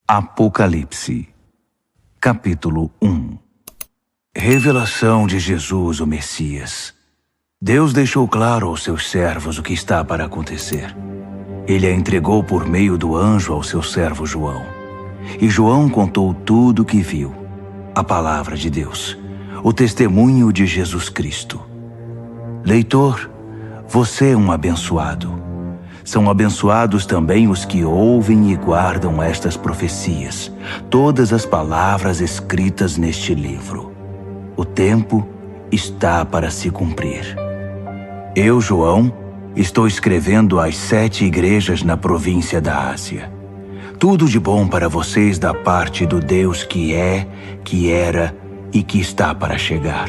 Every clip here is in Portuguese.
Apocalipse, capítulo 1. Revelação de Jesus, o Messias. Deus deixou claro aos seus servos o que está para acontecer. Ele a entregou por meio do anjo ao seu servo João. E João contou tudo o que viu, a palavra de Deus, o testemunho de Jesus Cristo. Leitor, você é um abençoado. São abençoados também os que ouvem e guardam estas profecias, todas as palavras escritas neste livro. O tempo está para se cumprir. Eu, João, estou escrevendo às 7 igrejas na província da Ásia. Tudo de bom para vocês da parte do Deus que é, que era e que está para chegar,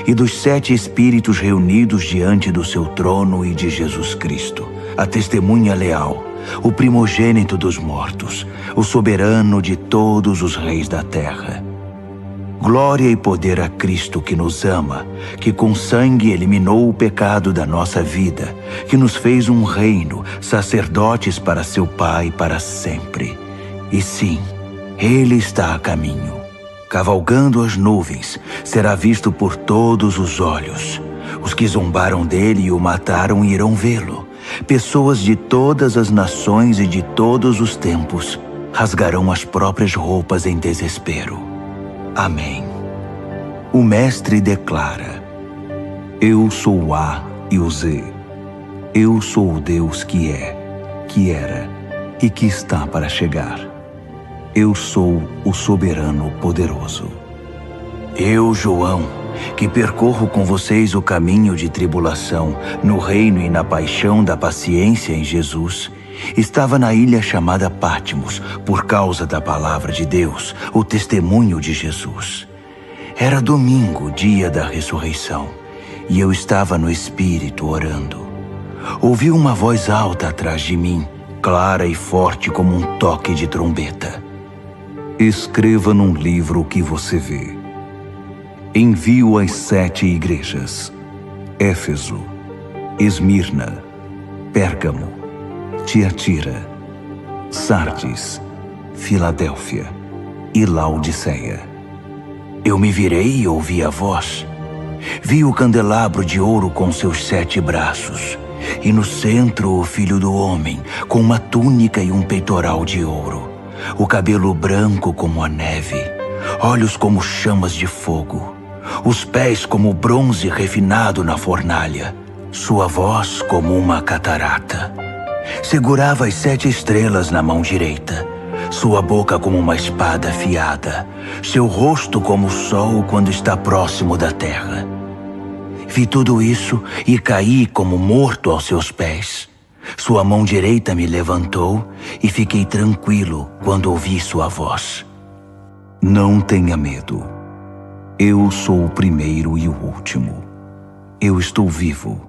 e dos 7 espíritos reunidos diante do seu trono e de Jesus Cristo, a testemunha leal, o primogênito dos mortos, o soberano de todos os reis da terra. Glória e poder a Cristo que nos ama, que com sangue eliminou o pecado da nossa vida, que nos fez um reino, sacerdotes para seu Pai para sempre. E sim, Ele está a caminho. Cavalgando as nuvens, será visto por todos os olhos. Os que zombaram dele e o mataram irão vê-lo. Pessoas de todas as nações e de todos os tempos rasgarão as próprias roupas em desespero. Amém. O Mestre declara: Eu sou o A e o Z. Eu sou o Deus que é, que era e que está para chegar. Eu sou o soberano poderoso. Eu, João, que percorro com vocês o caminho de tribulação, no reino e na paixão da paciência em Jesus, estava na ilha chamada Patmos, por causa da palavra de Deus, o testemunho de Jesus. Era domingo, dia da ressurreição, e eu estava no Espírito orando. Ouvi uma voz alta atrás de mim, clara e forte como um toque de trombeta. Escreva num livro o que você vê. Envio às 7 igrejas: Éfeso, Esmirna, Pérgamo, Tiatira, Sardes, Filadélfia e Laodiceia. Eu me virei e ouvi a voz. Vi o candelabro de ouro com seus 7 braços, e no centro o Filho do Homem, com uma túnica e um peitoral de ouro, o cabelo branco como a neve, olhos como chamas de fogo, os pés como bronze refinado na fornalha, sua voz como uma catarata. Segurava as 7 estrelas na mão direita, sua boca como uma espada afiada, seu rosto como o sol quando está próximo da terra. Vi tudo isso e caí como morto aos seus pés. Sua mão direita me levantou e fiquei tranquilo quando ouvi sua voz. Não tenha medo. Eu sou o primeiro e o último. Eu estou vivo.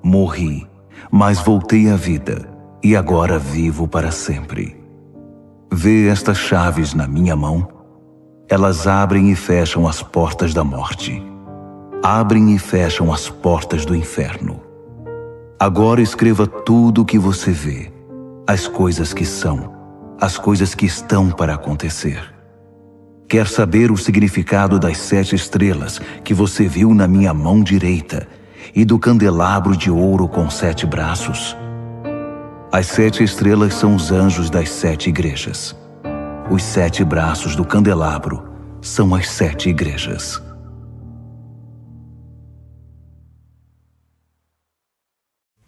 Morri, mas voltei à vida e agora vivo para sempre. Vê estas chaves na minha mão? Elas abrem e fecham as portas da morte. Abrem e fecham as portas do inferno. Agora escreva tudo o que você vê, as coisas que são, as coisas que estão para acontecer. Quer saber o significado das 7 estrelas que você viu na minha mão direita e do candelabro de ouro com 7 braços? As 7 estrelas são os anjos das 7 igrejas. Os 7 braços do candelabro são as 7 igrejas.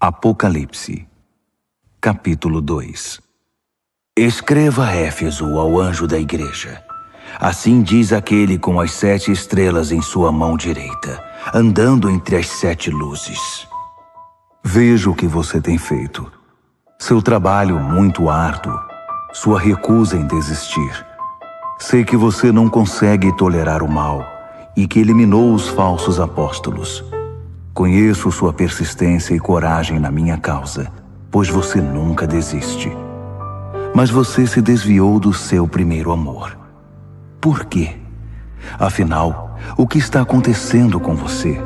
Apocalipse, capítulo 2. Escreva a Éfeso, ao anjo da igreja. Assim diz aquele com as 7 estrelas em sua mão direita, andando entre as 7 luzes. Vejo o que você tem feito. Seu trabalho muito árduo, sua recusa em desistir. Sei que você não consegue tolerar o mal e que eliminou os falsos apóstolos. Conheço sua persistência e coragem na minha causa, pois você nunca desiste. Mas você se desviou do seu primeiro amor. Por quê? Afinal, o que está acontecendo com você?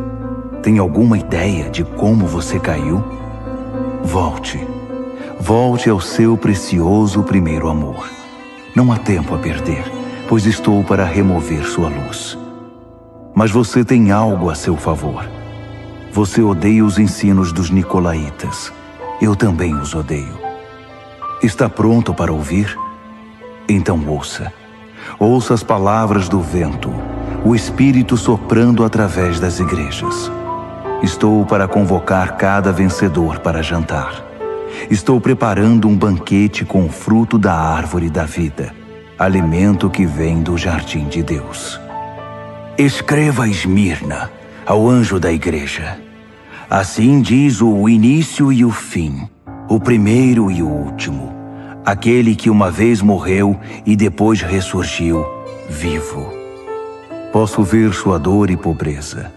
Tem alguma ideia de como você caiu? Volte. Volte ao seu precioso primeiro amor. Não há tempo a perder, pois estou para remover sua luz. Mas você tem algo a seu favor. Você odeia os ensinos dos nicolaítas. Eu também os odeio. Está pronto para ouvir? Então ouça. Ouça as palavras do vento, o Espírito soprando através das igrejas. Estou para convocar cada vencedor para jantar. Estou preparando um banquete com o fruto da árvore da vida, alimento que vem do jardim de Deus. Escreva a Esmirna, ao anjo da igreja. Assim diz o início e o fim, o primeiro e o último, aquele que uma vez morreu e depois ressurgiu, vivo. Posso ver sua dor e pobreza,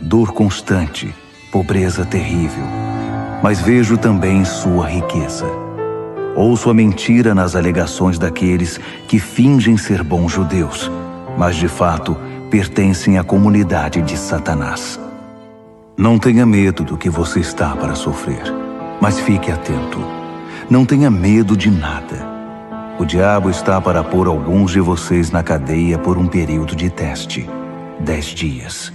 dor constante, pobreza terrível, mas vejo também sua riqueza. Ouço a mentira nas alegações daqueles que fingem ser bons judeus, mas de fato pertencem à comunidade de Satanás. Não tenha medo do que você está para sofrer, mas fique atento. Não tenha medo de nada. O diabo está para pôr alguns de vocês na cadeia por um período de teste, 10 dias.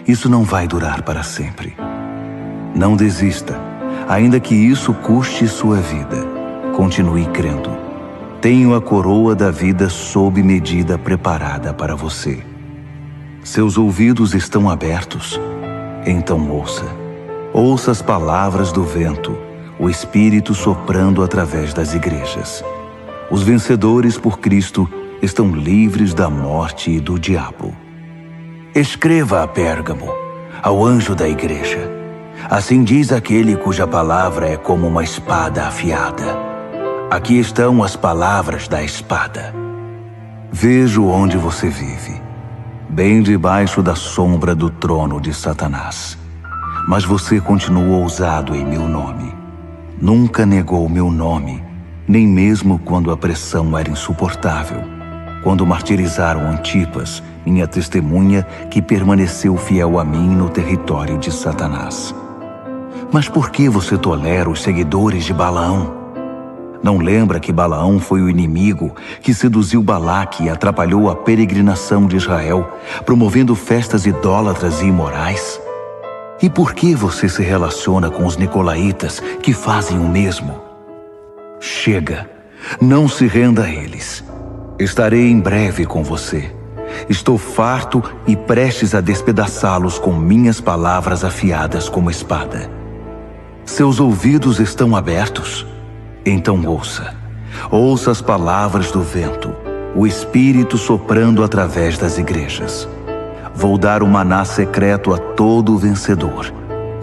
Isso não vai durar para sempre. Não desista, ainda que isso custe sua vida. Continue crendo. Tenho a coroa da vida sob medida preparada para você. Seus ouvidos estão abertos? Então ouça. Ouça as palavras do vento, o Espírito soprando através das igrejas. Os vencedores por Cristo estão livres da morte e do diabo. Escreva a Pérgamo, ao anjo da igreja. Assim diz aquele cuja palavra é como uma espada afiada. Aqui estão as palavras da espada. Vejo onde você vive, bem debaixo da sombra do trono de Satanás. Mas você continua ousado em meu nome. Nunca negou meu nome, nem mesmo quando a pressão era insuportável. Quando martirizaram Antipas, minha testemunha, que permaneceu fiel a mim no território de Satanás. Mas por que você tolera os seguidores de Balaão? Não lembra que Balaão foi o inimigo que seduziu Balaque e atrapalhou a peregrinação de Israel, promovendo festas idólatras e imorais? E por que você se relaciona com os nicolaítas que fazem o mesmo? Chega, não se renda a eles. Estarei em breve com você. Estou farto e prestes a despedaçá-los com minhas palavras afiadas como espada. Seus ouvidos estão abertos? Então ouça. Ouça as palavras do vento, o Espírito soprando através das igrejas. Vou dar um maná secreto a todo vencedor,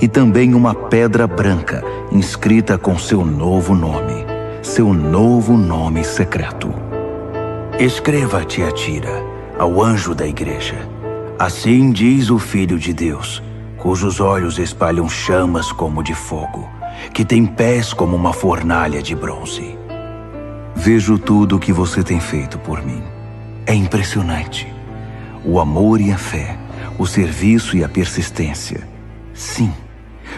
e também uma pedra branca inscrita com seu novo nome secreto. Escreva a Tiatira, ao anjo da igreja. Assim diz o Filho de Deus, cujos olhos espalham chamas como de fogo, que tem pés como uma fornalha de bronze. Vejo tudo o que você tem feito por mim. É impressionante. O amor e a fé, o serviço e a persistência. Sim,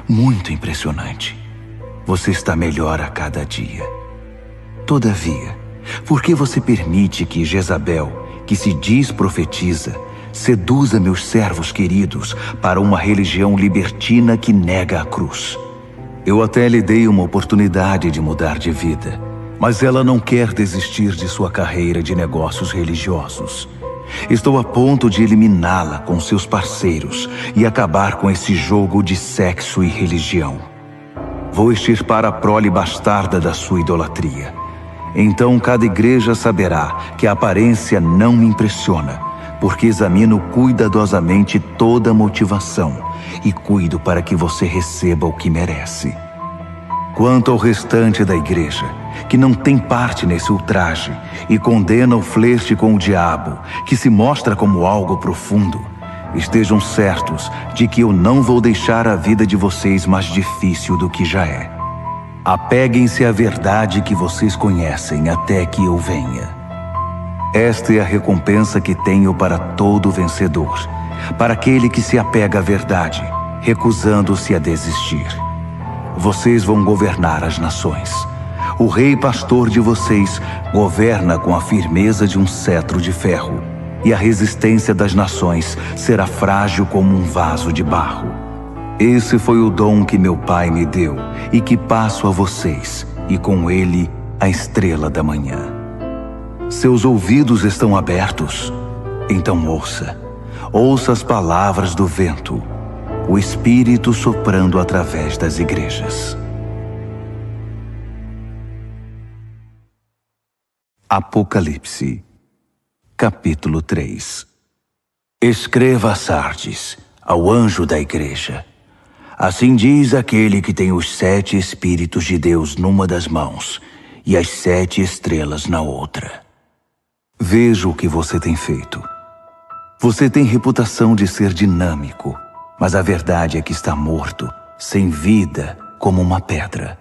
muito impressionante. Você está melhor a cada dia. Todavia, por que você permite que Jezabel, que se diz profetiza, seduza meus servos queridos para uma religião libertina que nega a cruz? Eu até lhe dei uma oportunidade de mudar de vida, mas ela não quer desistir de sua carreira de negócios religiosos. Estou a ponto de eliminá-la com seus parceiros e acabar com esse jogo de sexo e religião. Vou extirpar a prole bastarda da sua idolatria. Então cada igreja saberá que a aparência não me impressiona, porque examino cuidadosamente toda a motivação e cuido para que você receba o que merece. Quanto ao restante da igreja, que não tem parte nesse ultraje e condena o flerte com o diabo, que se mostra como algo profundo, estejam certos de que eu não vou deixar a vida de vocês mais difícil do que já é. Apeguem-se à verdade que vocês conhecem até que eu venha. Esta é a recompensa que tenho para todo vencedor, para aquele que se apega à verdade, recusando-se a desistir. Vocês vão governar as nações. O rei pastor de vocês governa com a firmeza de um cetro de ferro, e a resistência das nações será frágil como um vaso de barro. Esse foi o dom que meu pai me deu e que passo a vocês, e com ele a estrela da manhã. Seus ouvidos estão abertos? Então ouça. Ouça as palavras do vento, o Espírito soprando através das igrejas. Apocalipse, capítulo 3. Escreva a Sardes, ao anjo da igreja. Assim diz aquele que tem os 7 Espíritos de Deus numa das mãos e as 7 estrelas na outra. Veja o que você tem feito. Você tem reputação de ser dinâmico, mas a verdade é que está morto, sem vida, como uma pedra.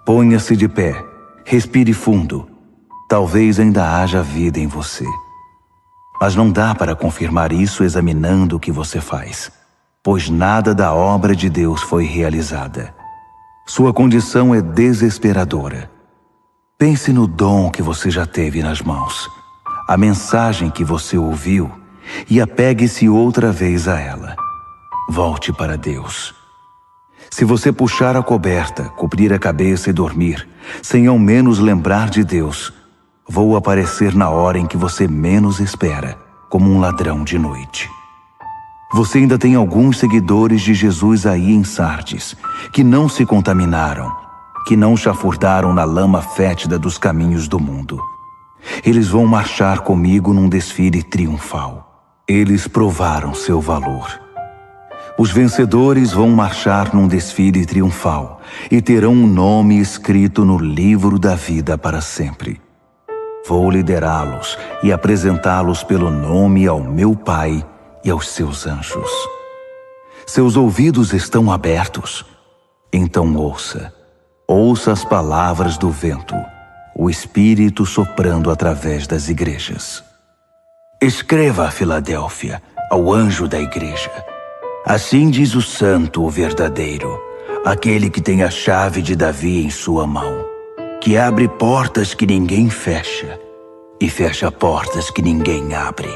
Ponha-se de pé, respire fundo. Talvez ainda haja vida em você. Mas não dá para confirmar isso examinando o que você faz, pois nada da obra de Deus foi realizada. Sua condição é desesperadora. Pense no dom que você já teve nas mãos, a mensagem que você ouviu, e apegue-se outra vez a ela. Volte para Deus. Se você puxar a coberta, cobrir a cabeça e dormir, sem ao menos lembrar de Deus, vou aparecer na hora em que você menos espera, como um ladrão de noite. Você ainda tem alguns seguidores de Jesus aí em Sardes, que não se contaminaram, que não chafurdaram na lama fétida dos caminhos do mundo. Eles vão marchar comigo num desfile triunfal. Eles provaram seu valor. Os vencedores vão marchar num desfile triunfal e terão um nome escrito no livro da vida para sempre. Vou liderá-los e apresentá-los pelo nome ao meu Pai e aos seus anjos. Seus ouvidos estão abertos? Então ouça. Ouça as palavras do vento, o Espírito soprando através das igrejas. Escreva a Filadélfia, ao anjo da igreja. Assim diz o santo, o verdadeiro, aquele que tem a chave de Davi em sua mão, que abre portas que ninguém fecha e fecha portas que ninguém abre.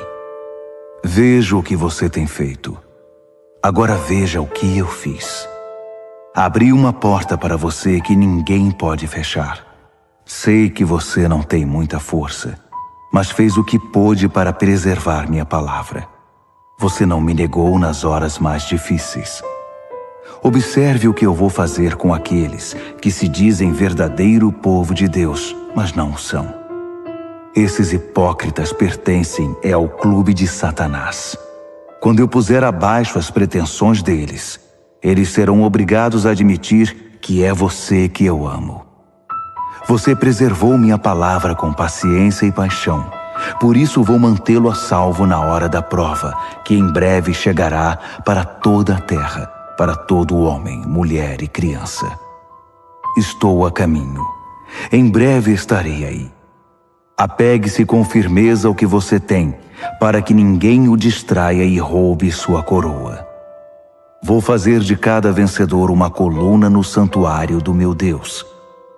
Veja o que você tem feito. Agora veja o que eu fiz. Abri uma porta para você que ninguém pode fechar. Sei que você não tem muita força, mas fez o que pôde para preservar minha palavra. Você não me negou nas horas mais difíceis. Observe o que eu vou fazer com aqueles que se dizem verdadeiro povo de Deus, mas não são. Esses hipócritas pertencem ao clube de Satanás. Quando eu puser abaixo as pretensões deles, eles serão obrigados a admitir que é você que eu amo. Você preservou minha palavra com paciência e paixão. Por isso vou mantê-lo a salvo na hora da prova, que em breve chegará para toda a terra, para todo homem, mulher e criança. Estou a caminho. Em breve estarei aí. Apegue-se com firmeza ao que você tem, para que ninguém o distraia e roube sua coroa. Vou fazer de cada vencedor uma coluna no santuário do meu Deus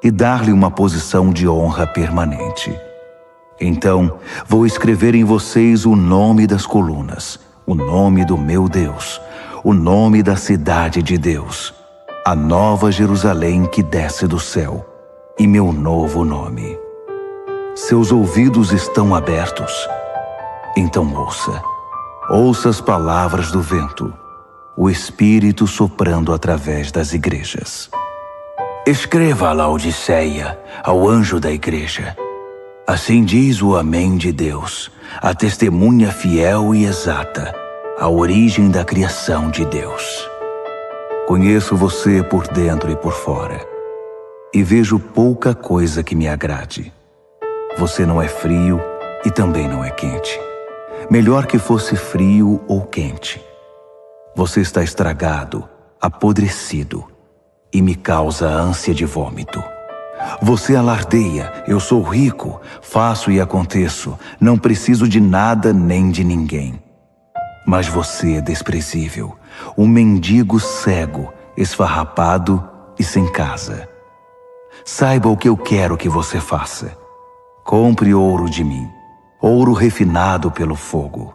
e dar-lhe uma posição de honra permanente. Então, vou escrever em vocês o nome das colunas, o nome do meu Deus, o nome da cidade de Deus, a nova Jerusalém que desce do céu, e meu novo nome. Seus ouvidos estão abertos? Então ouça. Ouça as palavras do vento, o Espírito soprando através das igrejas. Escreva a Laodiceia, ao anjo da igreja. Assim diz o Amém de Deus, a testemunha fiel e exata, a origem da criação de Deus. Conheço você por dentro e por fora, e vejo pouca coisa que me agrade. Você não é frio e também não é quente. Melhor que fosse frio ou quente. Você está estragado, apodrecido, e me causa ânsia de vômito. Você alardeia, eu sou rico, faço e aconteço, não preciso de nada nem de ninguém. Mas você é desprezível, um mendigo cego, esfarrapado e sem casa. Saiba o que eu quero que você faça. Compre ouro de mim, ouro refinado pelo fogo.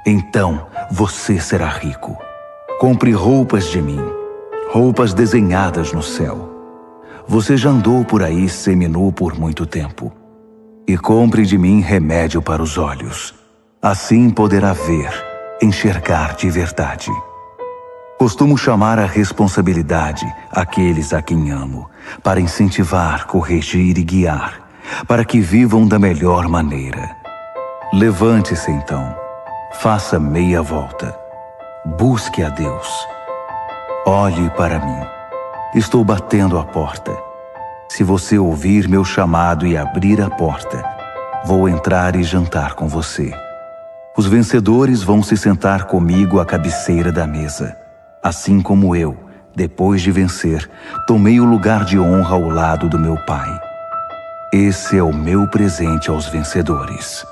Então você será rico. Compre roupas de mim, roupas desenhadas no céu. Você já andou por aí seminu por muito tempo. E compre de mim remédio para os olhos. Assim poderá ver, enxergar de verdade. Costumo chamar à responsabilidade aqueles a quem amo, para incentivar, corrigir e guiar, para que vivam da melhor maneira. Levante-se então, faça meia volta, busque a Deus. Olhe para mim, estou batendo a porta. Se você ouvir meu chamado e abrir a porta, vou entrar e jantar com você. Os vencedores vão se sentar comigo à cabeceira da mesa, assim como eu, depois de vencer, tomei o lugar de honra ao lado do meu Pai. Esse é o meu presente aos vencedores.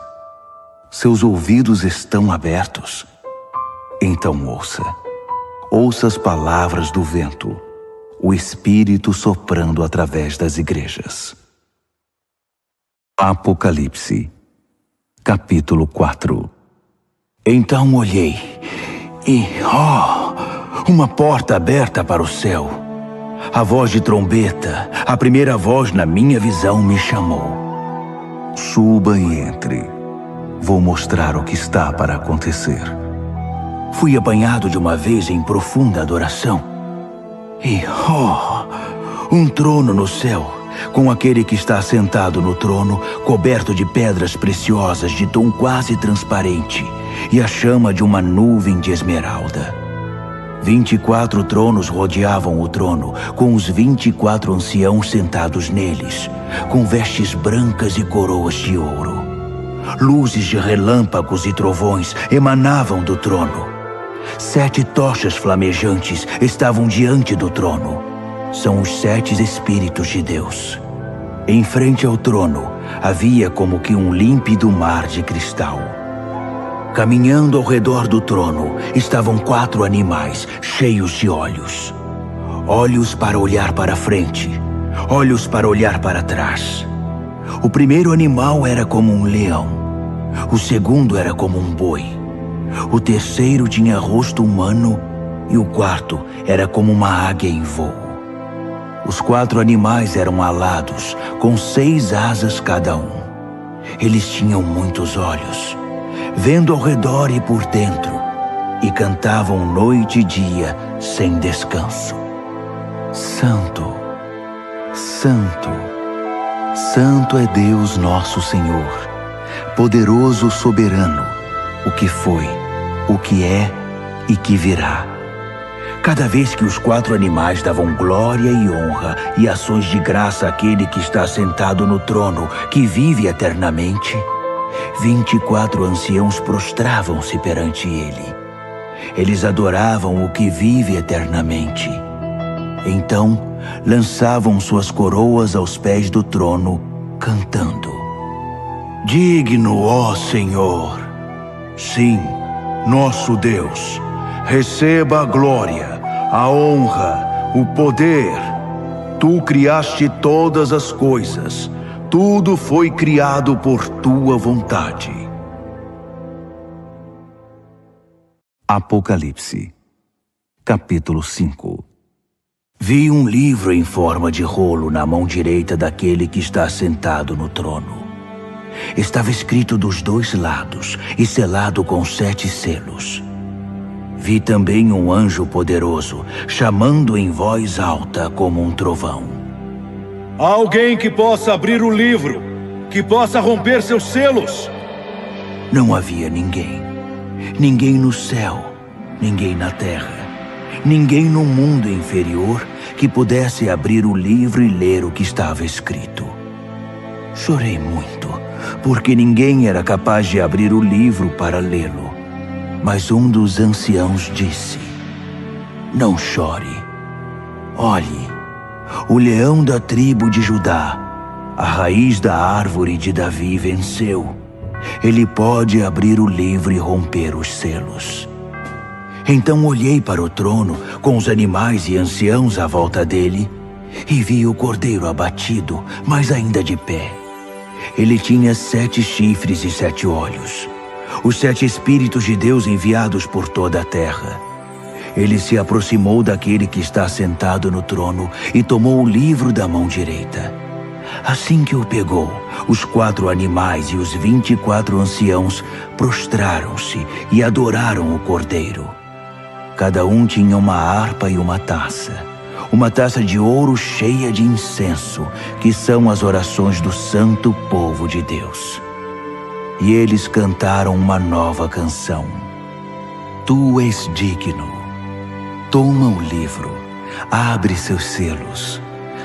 Seus ouvidos estão abertos? Então ouça. Ouça as palavras do vento, o Espírito soprando através das igrejas. Apocalipse, capítulo 4. Então olhei e, uma porta aberta para o céu. A voz de trombeta, a primeira voz na minha visão me chamou. Suba e entre. Vou mostrar o que está para acontecer. Fui apanhado de uma vez em profunda adoração. E, um trono no céu, com aquele que está sentado no trono, coberto de pedras preciosas de tom quase transparente, e a chama de uma nuvem de esmeralda. 24 tronos rodeavam o trono, com os 24 anciãos sentados neles, com vestes brancas e coroas de ouro. Luzes de relâmpagos e trovões emanavam do trono. 7 tochas flamejantes estavam diante do trono. São os 7 Espíritos de Deus. Em frente ao trono havia como que um límpido mar de cristal. Caminhando ao redor do trono estavam 4 animais cheios de olhos. Olhos para olhar para frente, olhos para olhar para trás. O primeiro animal era como um leão. O segundo era como um boi. O terceiro tinha rosto humano e o quarto era como uma águia em voo. Os 4 animais eram alados, com 6 asas cada um. Eles tinham muitos olhos, vendo ao redor e por dentro, e cantavam noite e dia sem descanso. Santo, Santo, Santo é Deus nosso Senhor, poderoso soberano, o que foi, o que é e que virá. Cada vez que os 4 animais davam glória e honra e ações de graça àquele que está sentado no trono, que vive eternamente, 24 anciãos prostravam-se perante ele. Eles adoravam o que vive eternamente. Então, lançavam suas coroas aos pés do trono, cantando: Digno, ó Senhor! Sim, nosso Deus, receba a glória, a honra, o poder. Tu criaste todas as coisas. Tudo foi criado por tua vontade. Apocalipse, capítulo 5. Vi um livro em forma de rolo na mão direita daquele que está sentado no trono. Estava escrito dos 2 lados e selado com 7 selos. Vi também um anjo poderoso, chamando em voz alta como um trovão. Alguém que possa abrir o livro, que possa romper seus selos. Não havia ninguém. Ninguém no céu, ninguém na terra, ninguém no mundo inferior que pudesse abrir o livro e ler o que estava escrito. Chorei muito, porque ninguém era capaz de abrir o livro para lê-lo. Mas um dos anciãos disse: Não chore. Olhe, o leão da tribo de Judá, a raiz da árvore de Davi, venceu. Ele pode abrir o livro e romper os selos. Então olhei para o trono, com os animais e anciãos à volta dele, e vi o cordeiro abatido, mas ainda de pé. Ele tinha 7 chifres e 7 olhos, os 7 Espíritos de Deus enviados por toda a terra. Ele se aproximou daquele que está sentado no trono e tomou o livro da mão direita. Assim que o pegou, os 4 animais e os 24 anciãos prostraram-se e adoraram o cordeiro. Cada um tinha uma harpa e uma taça de ouro cheia de incenso, que são as orações do santo povo de Deus. E eles cantaram uma nova canção. Tu és digno. Toma o livro, abre seus selos.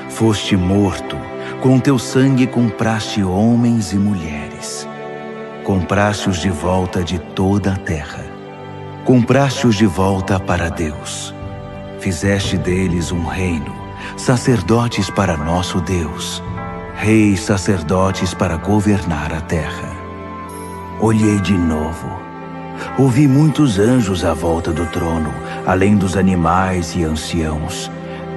Foste morto, com teu sangue compraste homens e mulheres. Compraste-os de volta de toda a terra. Compraste-os de volta para Deus. Fizeste deles um reino, sacerdotes para nosso Deus, reis sacerdotes para governar a terra. Olhei de novo. Ouvi muitos anjos à volta do trono, além dos animais e anciãos.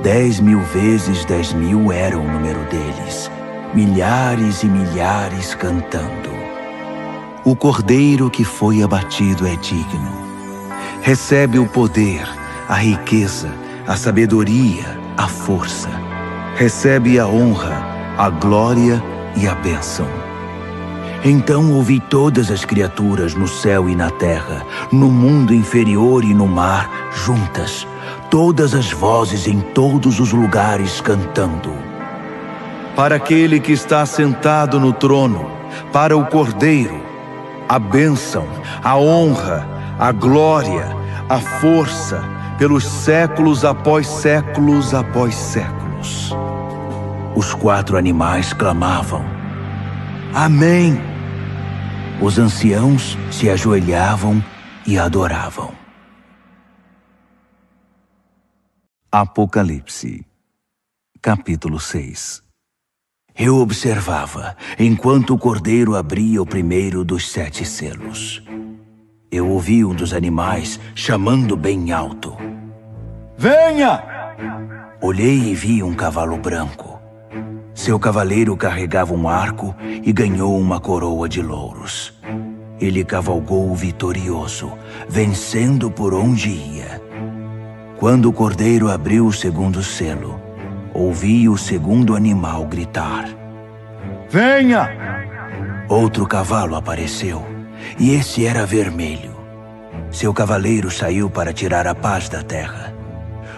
10.000 vezes 10.000 era o número deles, milhares e milhares cantando. O cordeiro que foi abatido é digno. Recebe o poder, a riqueza, a sabedoria, a força. Recebe a honra, a glória e a bênção. Então ouvi todas as criaturas no céu e na terra, no mundo inferior e no mar, juntas, todas as vozes em todos os lugares cantando. Para aquele que está sentado no trono, para o Cordeiro, a bênção, a honra, a glória, a força, pelos séculos após séculos após séculos. Os 4 animais clamavam: Amém! Os anciãos se ajoelhavam e adoravam. Apocalipse, capítulo 6. Eu observava, enquanto o cordeiro abria o primeiro dos 7 selos. Eu ouvi um dos animais chamando bem alto: Venha! Olhei e vi um cavalo branco. Seu cavaleiro carregava um arco e ganhou uma coroa de louros. Ele cavalgou vitorioso, vencendo por onde ia. Quando o cordeiro abriu o segundo selo, ouvi o segundo animal gritar: Venha! Outro cavalo apareceu, e esse era vermelho. Seu cavaleiro saiu para tirar a paz da terra.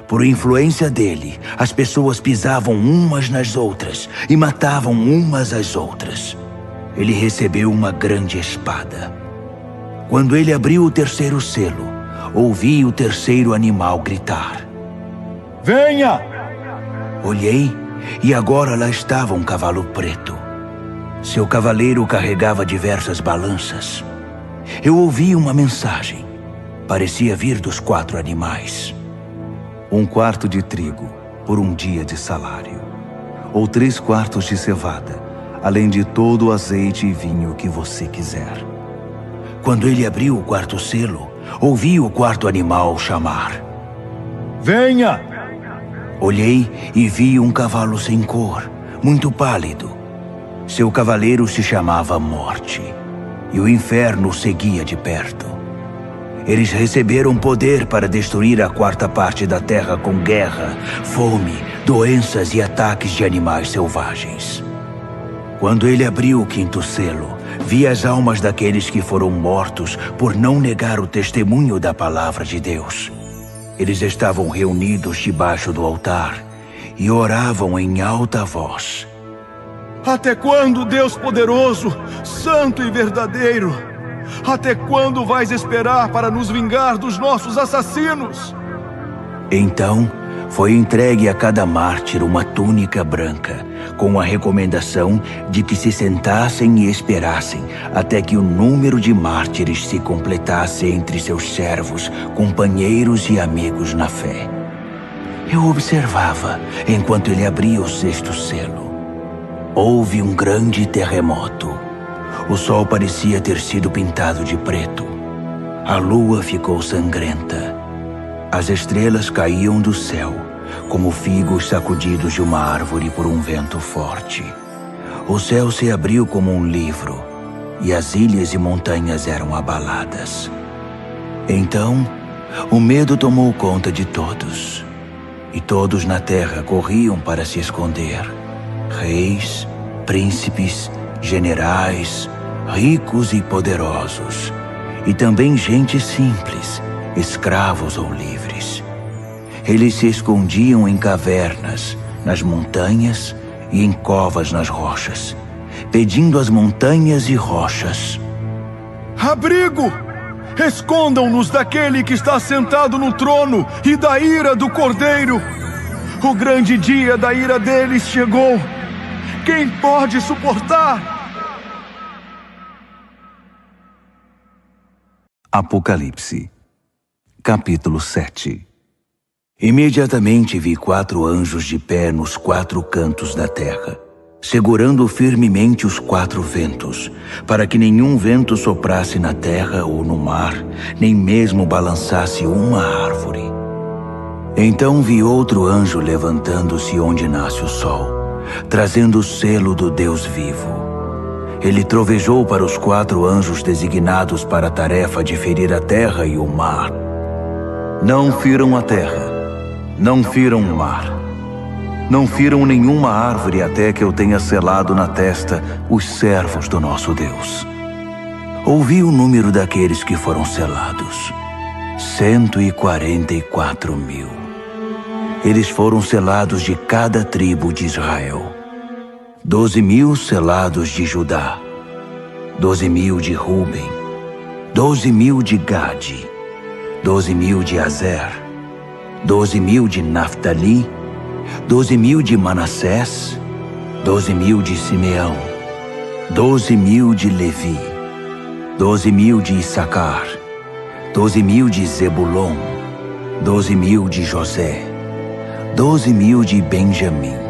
Por influência dele, as pessoas pisavam umas nas outras e matavam umas às outras. Ele recebeu uma grande espada. Quando ele abriu o terceiro selo, ouvi o terceiro animal gritar: Venha! Olhei e agora lá estava um cavalo preto. Seu cavaleiro carregava diversas balanças. Eu ouvi uma mensagem. Parecia vir dos 4 animais. 1 quarto de trigo por um dia de salário, ou 3 quartos de cevada, além de todo o azeite e vinho que você quiser. Quando ele abriu o 4º selo, ouvi o 4º animal chamar: Venha! Olhei e vi um cavalo sem cor, muito pálido. Seu cavaleiro se chamava Morte, e o inferno o seguia de perto. Eles receberam poder para destruir a 4ª parte da terra com guerra, fome, doenças e ataques de animais selvagens. Quando ele abriu o 5º selo, vi as almas daqueles que foram mortos por não negar o testemunho da palavra de Deus. Eles estavam reunidos debaixo do altar e oravam em alta voz: Até quando, Deus poderoso, santo e verdadeiro? Até quando vais esperar para nos vingar dos nossos assassinos? Então, foi entregue a cada mártir uma túnica branca, com a recomendação de que se sentassem e esperassem até que o número de mártires se completasse entre seus servos, companheiros e amigos na fé. Eu observava enquanto ele abria o 6º selo. Houve um grande terremoto. O sol parecia ter sido pintado de preto. A lua ficou sangrenta. As estrelas caíam do céu, como figos sacudidos de uma árvore por um vento forte. O céu se abriu como um livro, e as ilhas e montanhas eram abaladas. Então, o medo tomou conta de todos, e todos na terra corriam para se esconder. Reis, príncipes, generais, ricos e poderosos, e também gente simples, escravos ou livres. Eles se escondiam em cavernas, nas montanhas e em covas nas rochas, pedindo às montanhas e rochas: abrigo! Escondam-nos daquele que está sentado no trono e da ira do Cordeiro. O grande dia da ira deles chegou. Quem pode suportar? Apocalipse, capítulo 7. Imediatamente vi 4 anjos de pé nos 4 cantos da terra, segurando firmemente os 4 ventos, para que nenhum vento soprasse na terra ou no mar, nem mesmo balançasse uma árvore. Então vi outro anjo levantando-se onde nasce o sol, trazendo o selo do Deus vivo. Ele trovejou para os 4 anjos designados para a tarefa de ferir a terra e o mar. Não firam a terra, não firam o mar, não firam nenhuma árvore até que eu tenha selado na testa os servos do nosso Deus. Ouvi o número daqueles que foram selados: 144.000. Eles foram selados de cada tribo de Israel. 12.000 selados de Judá, 12.000 de Ruben, 12.000 de Gade, 12.000 de Azer, 12.000 de Naftali, 12.000 de Manassés, 12.000 de Simeão, 12.000 de Levi, 12.000 de Issacar, 12.000 de Zebulon, 12.000 de José, 12.000 de Benjamim.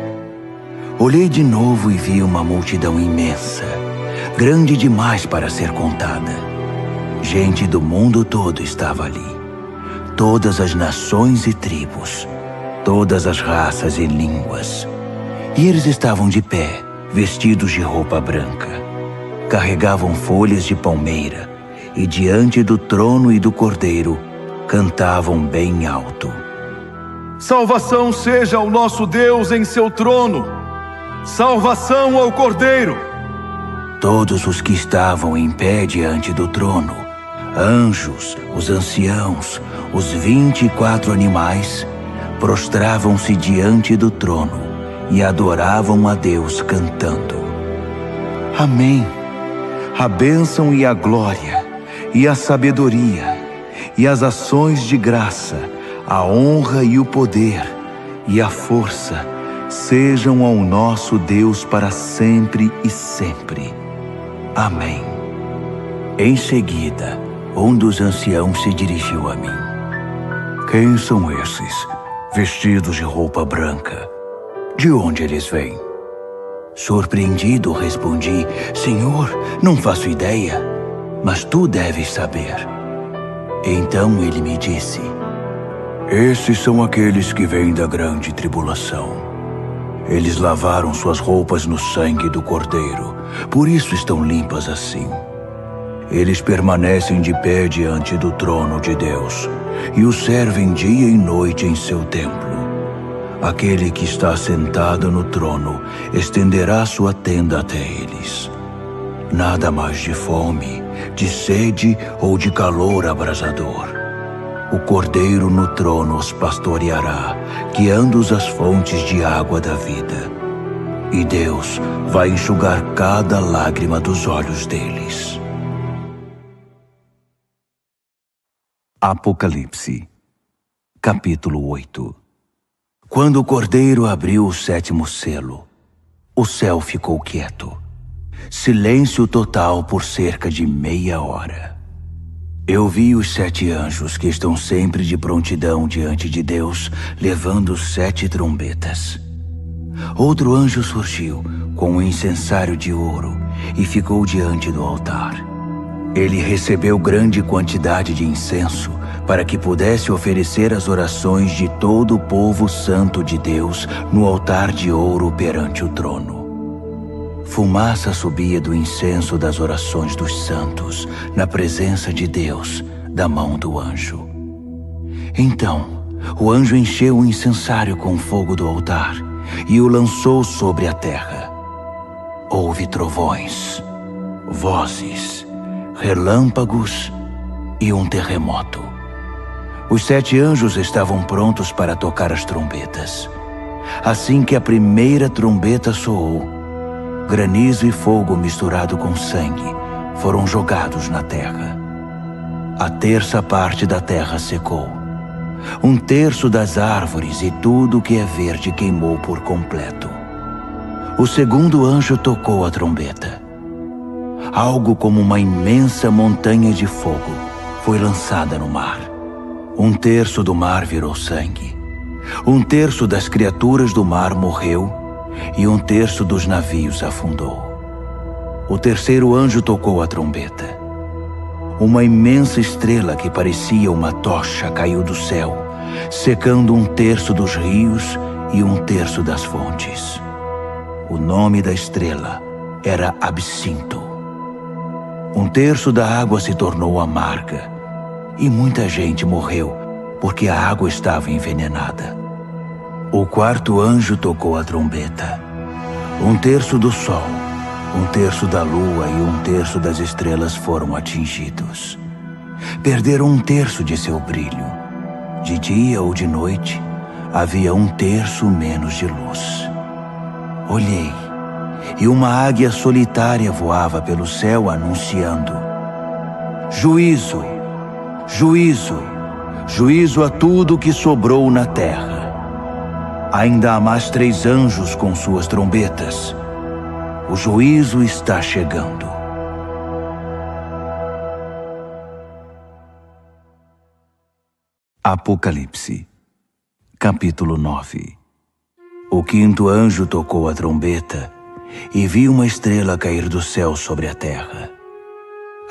Olhei de novo e vi uma multidão imensa, grande demais para ser contada. Gente do mundo todo estava ali, todas as nações e tribos, todas as raças e línguas. E eles estavam de pé, vestidos de roupa branca. Carregavam folhas de palmeira e diante do trono e do Cordeiro cantavam bem alto: salvação seja ao nosso Deus em seu trono! Salvação ao Cordeiro! Todos os que estavam em pé diante do trono, anjos, os anciãos, os 24 animais, prostravam-se diante do trono e adoravam a Deus cantando: Amém! A bênção e a glória, e a sabedoria, e as ações de graça, a honra e o poder, e a força, sejam ao nosso Deus para sempre e sempre. Amém. Em seguida, um dos anciãos se dirigiu a mim: quem são esses, vestidos de roupa branca? De onde eles vêm? Surpreendido, respondi: Senhor, não faço ideia, mas tu deves saber. Então ele me disse: esses são aqueles que vêm da grande tribulação. Eles lavaram suas roupas no sangue do Cordeiro, por isso estão limpas assim. Eles permanecem de pé diante do trono de Deus e o servem dia e noite em seu templo. Aquele que está sentado no trono estenderá sua tenda até eles. Nada mais de fome, de sede ou de calor abrasador. O Cordeiro no trono os pastoreará, guiando-os às fontes de água da vida. E Deus vai enxugar cada lágrima dos olhos deles. Apocalipse, capítulo 8. Quando o Cordeiro abriu o 7º selo, o céu ficou quieto. Silêncio total por cerca de meia hora. Eu vi os 7 anjos que estão sempre de prontidão diante de Deus, levando 7 trombetas. Outro anjo surgiu com um incensário de ouro e ficou diante do altar. Ele recebeu grande quantidade de incenso para que pudesse oferecer as orações de todo o povo santo de Deus no altar de ouro perante o trono. Fumaça subia do incenso das orações dos santos na presença de Deus, da mão do anjo. Então, o anjo encheu o incensário com fogo do altar e o lançou sobre a terra. Houve trovões, vozes, relâmpagos e um terremoto. Os 7 anjos estavam prontos para tocar as trombetas. Assim que a primeira trombeta soou, granizo e fogo misturado com sangue foram jogados na terra. A terça parte da terra secou. 1/3 das árvores e tudo que é verde queimou por completo. O segundo anjo tocou a trombeta. Algo como uma imensa montanha de fogo foi lançada no mar. 1/3 do mar virou sangue. 1/3 das criaturas do mar morreu e 1/3 dos navios afundou. O terceiro anjo tocou a trombeta. Uma imensa estrela que parecia uma tocha caiu do céu, secando 1/3 dos rios e 1/3 das fontes. O nome da estrela era Absinto. 1/3 da água se tornou amarga e muita gente morreu porque a água estava envenenada. O quarto anjo tocou a trombeta. 1/3 do sol, 1/3 da lua e 1/3 das estrelas foram atingidos. Perderam 1/3 de seu brilho. De dia ou de noite, havia 1/3 menos de luz. Olhei, e uma águia solitária voava pelo céu anunciando: Juízo, juízo, juízo a tudo que sobrou na terra. Ainda há mais 3 anjos com suas trombetas. O juízo está chegando. Apocalipse, capítulo 9. O quinto anjo tocou a trombeta e vi uma estrela cair do céu sobre a terra.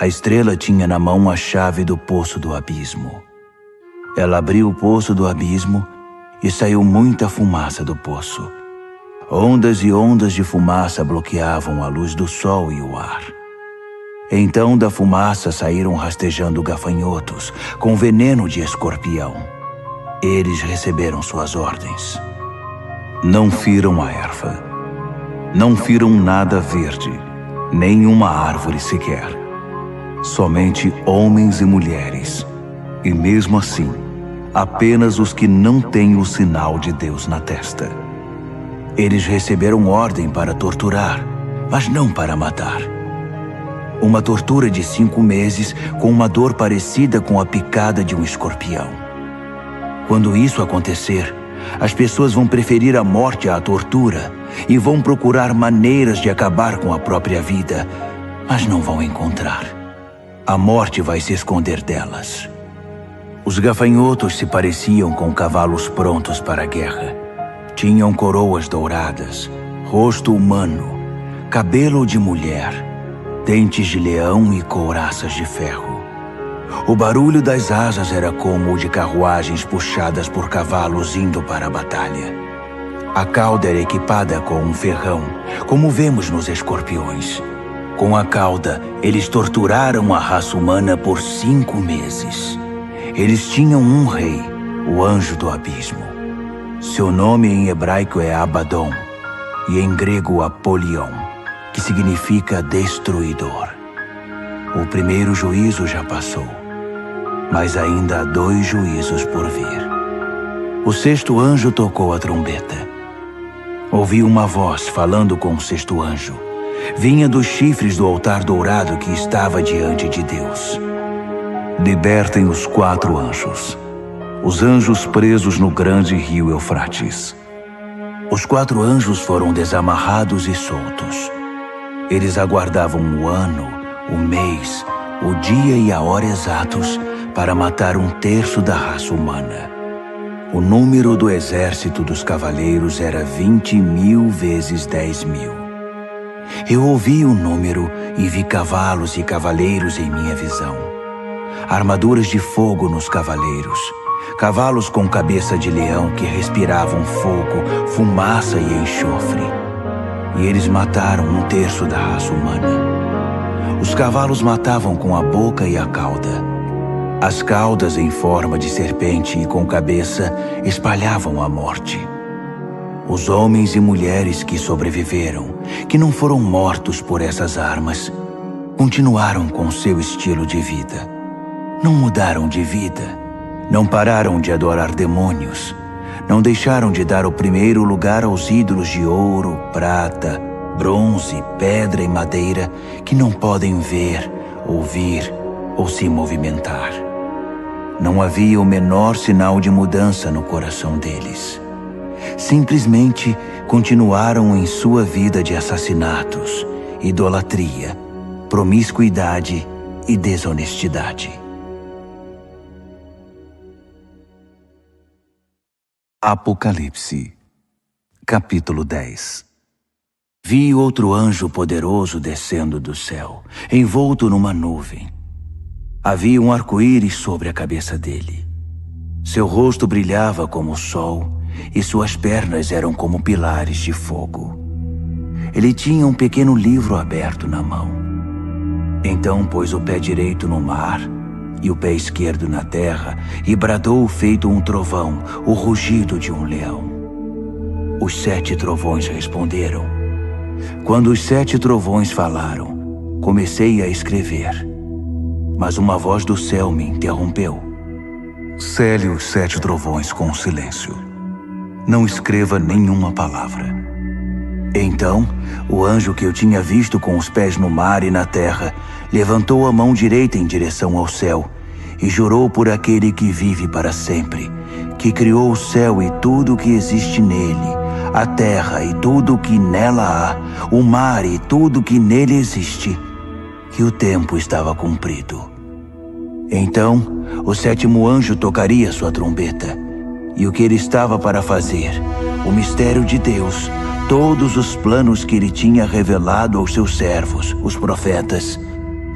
A estrela tinha na mão a chave do poço do abismo. Ela abriu o poço do abismo e saiu muita fumaça do poço. Ondas e ondas de fumaça bloqueavam a luz do sol e o ar. Então da fumaça saíram rastejando gafanhotos com veneno de escorpião. Eles receberam suas ordens. Não firam a erva, não firam nada verde, nem uma árvore sequer. Somente homens e mulheres, e mesmo assim, apenas os que não têm o sinal de Deus na testa. Eles receberam ordem para torturar, mas não para matar. Uma tortura de 5 meses com uma dor parecida com a picada de um escorpião. Quando isso acontecer, as pessoas vão preferir a morte à tortura e vão procurar maneiras de acabar com a própria vida, mas não vão encontrar. A morte vai se esconder delas. Os gafanhotos se pareciam com cavalos prontos para a guerra. Tinham coroas douradas, rosto humano, cabelo de mulher, dentes de leão e couraças de ferro. O barulho das asas era como o de carruagens puxadas por cavalos indo para a batalha. A cauda era equipada com um ferrão, como vemos nos escorpiões. Com a cauda, eles torturaram a raça humana por 5 meses. Eles tinham um rei, o anjo do abismo. Seu nome em hebraico é Abaddon e em grego Apolion, que significa destruidor. O primeiro juízo já passou, mas ainda há 2 juízos por vir. O 6º anjo tocou a trombeta. Ouvi uma voz falando com o 6º anjo. Vinha dos chifres do altar dourado que estava diante de Deus. Libertem os 4 anjos, os anjos presos no grande rio Eufrates. Os 4 anjos foram desamarrados e soltos. Eles aguardavam o ano, o mês, o dia e a hora exatos para matar 1/3 da raça humana. O número do exército dos cavaleiros era 20.000 vezes 10.000. Eu ouvi o número e vi cavalos e cavaleiros em minha visão. Armaduras de fogo nos cavaleiros, cavalos com cabeça de leão que respiravam fogo, fumaça e enxofre. E eles mataram 1/3 da raça humana. Os cavalos matavam com a boca e a cauda. As caudas em forma de serpente e com cabeça espalhavam a morte. Os homens e mulheres que sobreviveram, que não foram mortos por essas armas, continuaram com seu estilo de vida. Não mudaram de vida, não pararam de adorar demônios, não deixaram de dar o primeiro lugar aos ídolos de ouro, prata, bronze, pedra e madeira que não podem ver, ouvir ou se movimentar. Não havia o menor sinal de mudança no coração deles. Simplesmente continuaram em sua vida de assassinatos, idolatria, promiscuidade e desonestidade. Apocalipse, capítulo 10. Vi outro anjo poderoso descendo do céu, envolto numa nuvem. Havia um arco-íris sobre a cabeça dele. Seu rosto brilhava como o sol e suas pernas eram como pilares de fogo. Ele tinha um pequeno livro aberto na mão. Então pôs o pé direito no mar e o pé esquerdo na terra e bradou feito um trovão, o rugido de um leão. Os 7 trovões responderam. Quando os 7 trovões falaram, comecei a escrever. Mas uma voz do céu me interrompeu. Cele os 7 trovões com silêncio. Não escreva nenhuma palavra. Então, o anjo que eu tinha visto com os pés no mar e na terra, levantou a mão direita em direção ao céu e jurou por aquele que vive para sempre, que criou o céu e tudo o que existe nele, a terra e tudo o que nela há, o mar e tudo o que nele existe, que o tempo estava cumprido. Então, o 7º anjo tocaria sua trombeta, e o que ele estava para fazer, o mistério de Deus, todos os planos que ele tinha revelado aos seus servos, os profetas,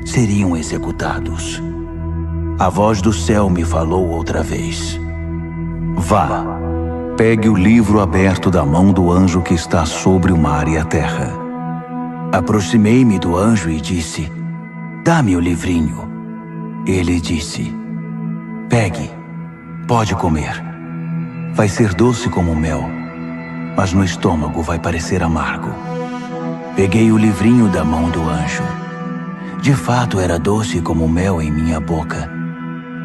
seriam executados. A voz do céu me falou outra vez. Vá, pegue o livro aberto da mão do anjo que está sobre o mar e a terra. Aproximei-me do anjo e disse, dá-me o livrinho. Ele disse, pegue, pode comer. Vai ser doce como mel, mas no estômago vai parecer amargo. Peguei o livrinho da mão do anjo. De fato era doce como mel em minha boca,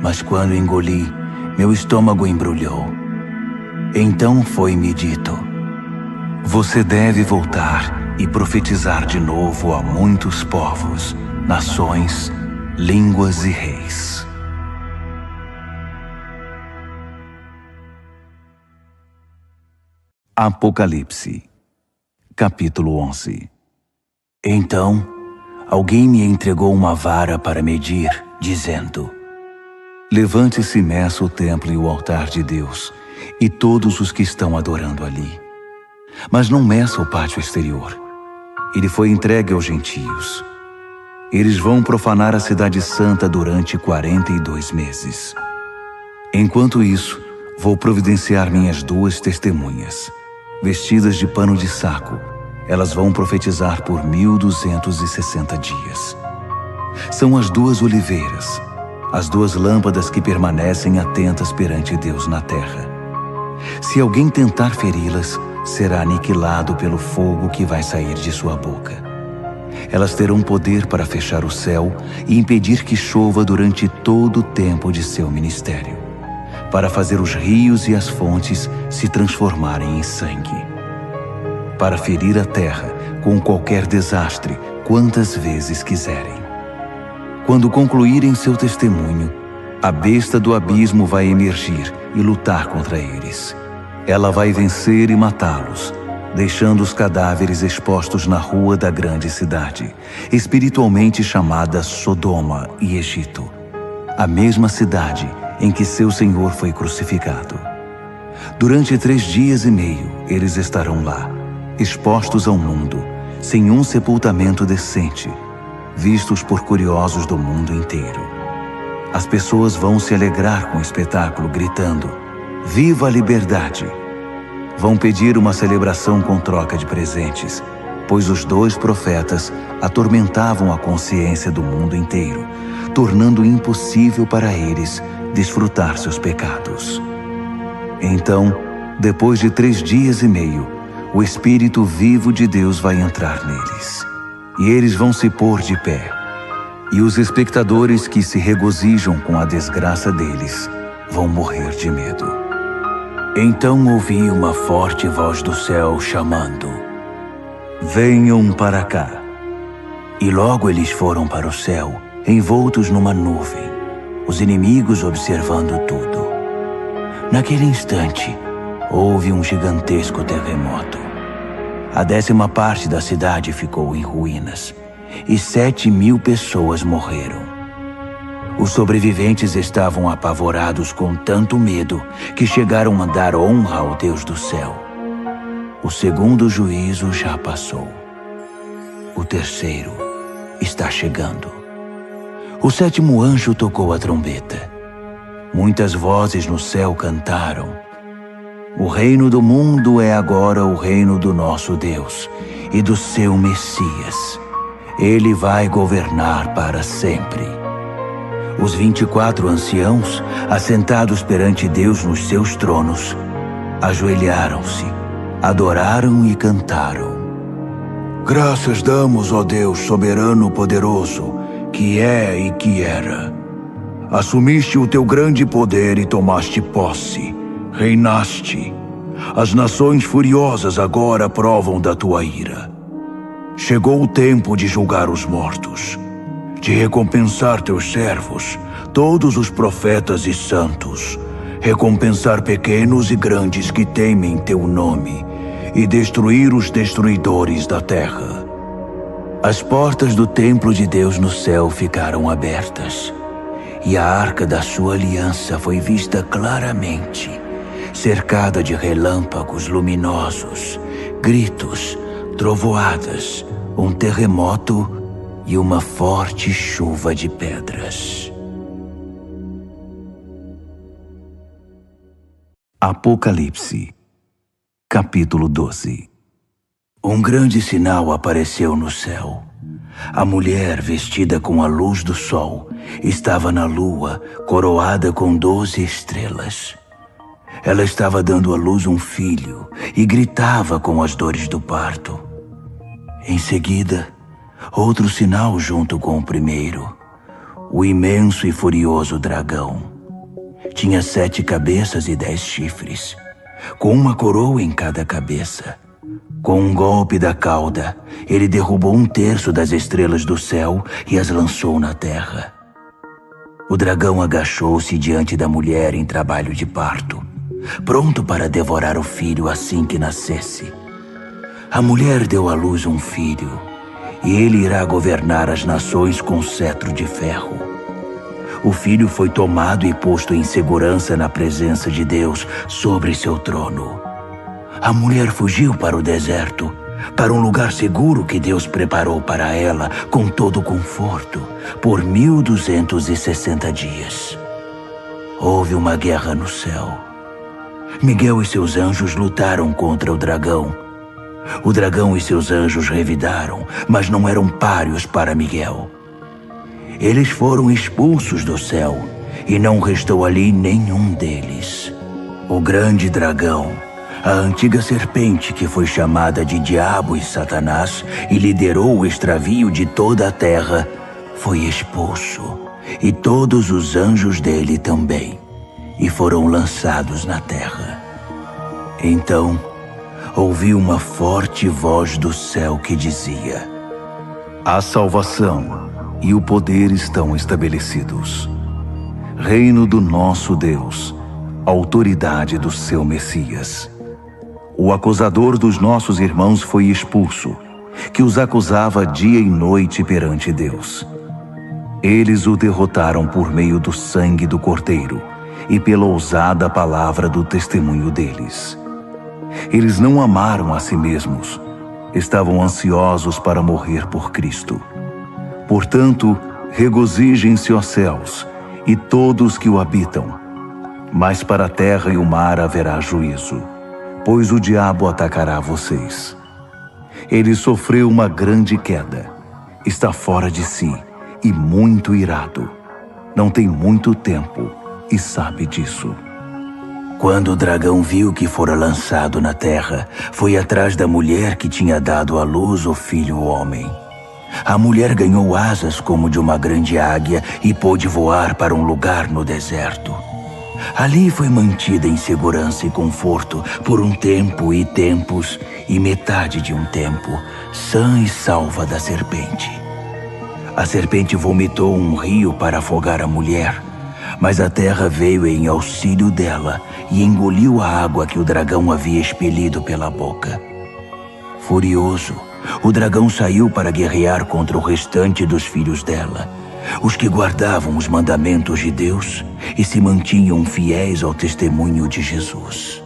mas quando engoli, meu estômago embrulhou. Então foi-me dito, você deve voltar e profetizar de novo a muitos povos, nações, línguas e reis. Apocalipse, capítulo 11. Então, alguém me entregou uma vara para medir, dizendo, levante-se e meça o templo e o altar de Deus, e todos os que estão adorando ali. Mas não meça o pátio exterior. Ele foi entregue aos gentios. Eles vão profanar a cidade santa durante 42 meses. Enquanto isso, vou providenciar minhas 2 testemunhas. Vestidas de pano de saco, elas vão profetizar por 1260 dias. São as 2 oliveiras, as 2 lâmpadas que permanecem atentas perante Deus na terra. Se alguém tentar feri-las, será aniquilado pelo fogo que vai sair de sua boca. Elas terão poder para fechar o céu e impedir que chova durante todo o tempo de seu ministério, para fazer os rios e as fontes se transformarem em sangue, para ferir a terra com qualquer desastre quantas vezes quiserem. Quando concluírem seu testemunho, a besta do abismo vai emergir e lutar contra eles. Ela vai vencer e matá-los, deixando os cadáveres expostos na rua da grande cidade, espiritualmente chamada Sodoma e Egito, a mesma cidade em que seu Senhor foi crucificado. Durante 3 dias e meio, eles estarão lá, expostos ao mundo, sem um sepultamento decente, vistos por curiosos do mundo inteiro. As pessoas vão se alegrar com o espetáculo, gritando: "Viva a liberdade!" Vão pedir uma celebração com troca de presentes, pois os 2 profetas atormentavam a consciência do mundo inteiro, tornando impossível para eles desfrutar seus pecados. Então, depois de 3 dias e meio, o Espírito vivo de Deus vai entrar neles, e eles vão se pôr de pé. E os espectadores que se regozijam com a desgraça deles vão morrer de medo. Então ouvi uma forte voz do céu chamando: "Venham para cá." E logo eles foram para o céu, envoltos numa nuvem, os inimigos observando tudo. Naquele instante, houve um gigantesco terremoto. A 10ª parte da cidade ficou em ruínas, e 7.000 pessoas morreram. Os sobreviventes estavam apavorados com tanto medo que chegaram a dar honra ao Deus do céu. O 2º juízo já passou. O 3º está chegando. O 7º anjo tocou a trombeta. Muitas vozes no céu cantaram: "O reino do mundo é agora o reino do nosso Deus e do seu Messias. Ele vai governar para sempre." Os 24 anciãos, assentados perante Deus nos seus tronos, ajoelharam-se, adoraram e cantaram: "Graças damos, ó Deus soberano poderoso, que é e que era. Assumiste o teu grande poder e tomaste posse, reinaste. As nações furiosas agora provam da tua ira. Chegou o tempo de julgar os mortos, de recompensar teus servos, todos os profetas e santos, recompensar pequenos e grandes que temem teu nome, e destruir os destruidores da terra." As portas do templo de Deus no céu ficaram abertas, e a arca da sua aliança foi vista claramente, cercada de relâmpagos luminosos, gritos, trovoadas, um terremoto e uma forte chuva de pedras. Apocalipse, capítulo 12. Um grande sinal apareceu no céu. A mulher, vestida com a luz do sol, estava na lua, coroada com 12 estrelas. Ela estava dando à luz um filho e gritava com as dores do parto. Em seguida, outro sinal junto com o primeiro: o imenso e furioso dragão. Tinha 7 cabeças e 10 chifres, com uma coroa em cada cabeça. Com um golpe da cauda, ele derrubou 1/3 das estrelas do céu e as lançou na terra. O dragão agachou-se diante da mulher em trabalho de parto, pronto para devorar o filho assim que nascesse. A mulher deu à luz um filho, e ele irá governar as nações com cetro de ferro. O filho foi tomado e posto em segurança na presença de Deus sobre seu trono. A mulher fugiu para o deserto, para um lugar seguro que Deus preparou para ela com todo conforto, por 1260 dias. Houve uma guerra no céu. Miguel e seus anjos lutaram contra o dragão. O dragão e seus anjos revidaram, mas não eram páreos para Miguel. Eles foram expulsos do céu, e não restou ali nenhum deles. O grande dragão, a antiga serpente que foi chamada de Diabo e Satanás e liderou o extravio de toda a terra, foi expulso, e todos os anjos dele também, e foram lançados na terra. Então, ouvi uma forte voz do céu que dizia: "A salvação e o poder estão estabelecidos. Reino do nosso Deus, autoridade do seu Messias. O acusador dos nossos irmãos foi expulso, que os acusava dia e noite perante Deus. Eles o derrotaram por meio do sangue do Cordeiro e pela ousada palavra do testemunho deles. Eles não amaram a si mesmos, estavam ansiosos para morrer por Cristo. Portanto, regozijem-se, ó céus, e todos que o habitam. Mas para a terra e o mar haverá juízo, pois o diabo atacará vocês. Ele sofreu uma grande queda, está fora de si e muito irado. Não tem muito tempo e sabe disso. Quando o dragão viu que fora lançado na terra, foi atrás da mulher que tinha dado à luz o filho homem. A mulher ganhou asas como de uma grande águia e pôde voar para um lugar no deserto. Ali foi mantida em segurança e conforto por um tempo e tempos e metade de um tempo, sã e salva da serpente. A serpente vomitou um rio para afogar a mulher, mas a terra veio em auxílio dela e engoliu a água que o dragão havia expelido pela boca. Furioso, o dragão saiu para guerrear contra o restante dos filhos dela, os que guardavam os mandamentos de Deus e se mantinham fiéis ao testemunho de Jesus.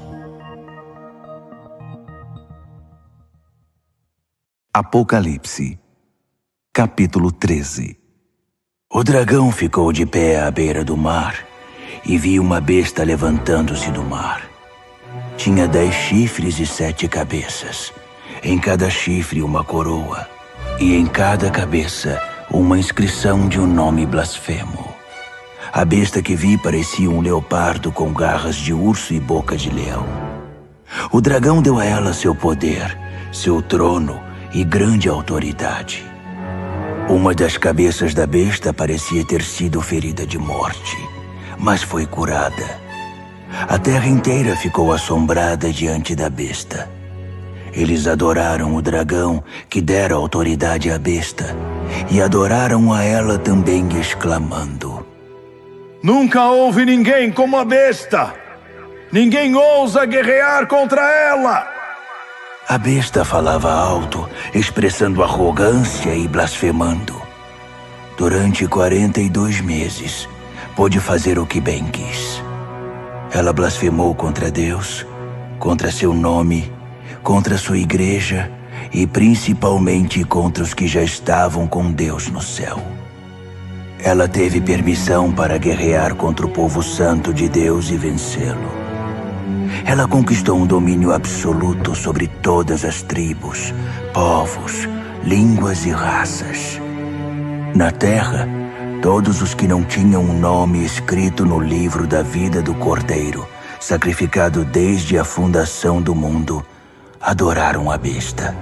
Apocalipse, capítulo 13. O dragão ficou de pé à beira do mar e viu uma besta levantando-se do mar. Tinha 10 chifres e 7 cabeças, em cada chifre uma coroa, e em cada cabeça uma inscrição de um nome blasfemo. A besta que vi parecia um leopardo com garras de urso e boca de leão. O dragão deu a ela seu poder, seu trono e grande autoridade. Uma das cabeças da besta parecia ter sido ferida de morte, mas foi curada. A terra inteira ficou assombrada diante da besta. Eles adoraram o dragão, que dera autoridade à besta, e adoraram a ela também, exclamando: Nunca houve ninguém como a besta! Ninguém ousa guerrear contra ela! A besta falava alto, expressando arrogância e blasfemando. Durante 42 meses, pôde fazer o que bem quis. Ela blasfemou contra Deus, contra seu nome, contra sua igreja e principalmente contra os que já estavam com Deus no céu. Ela teve permissão para guerrear contra o povo santo de Deus e vencê-lo. Ela conquistou um domínio absoluto sobre todas as tribos, povos, línguas e raças. Na terra, todos os que não tinham um nome escrito no livro da vida do Cordeiro, sacrificado desde a fundação do mundo, adoraram a besta.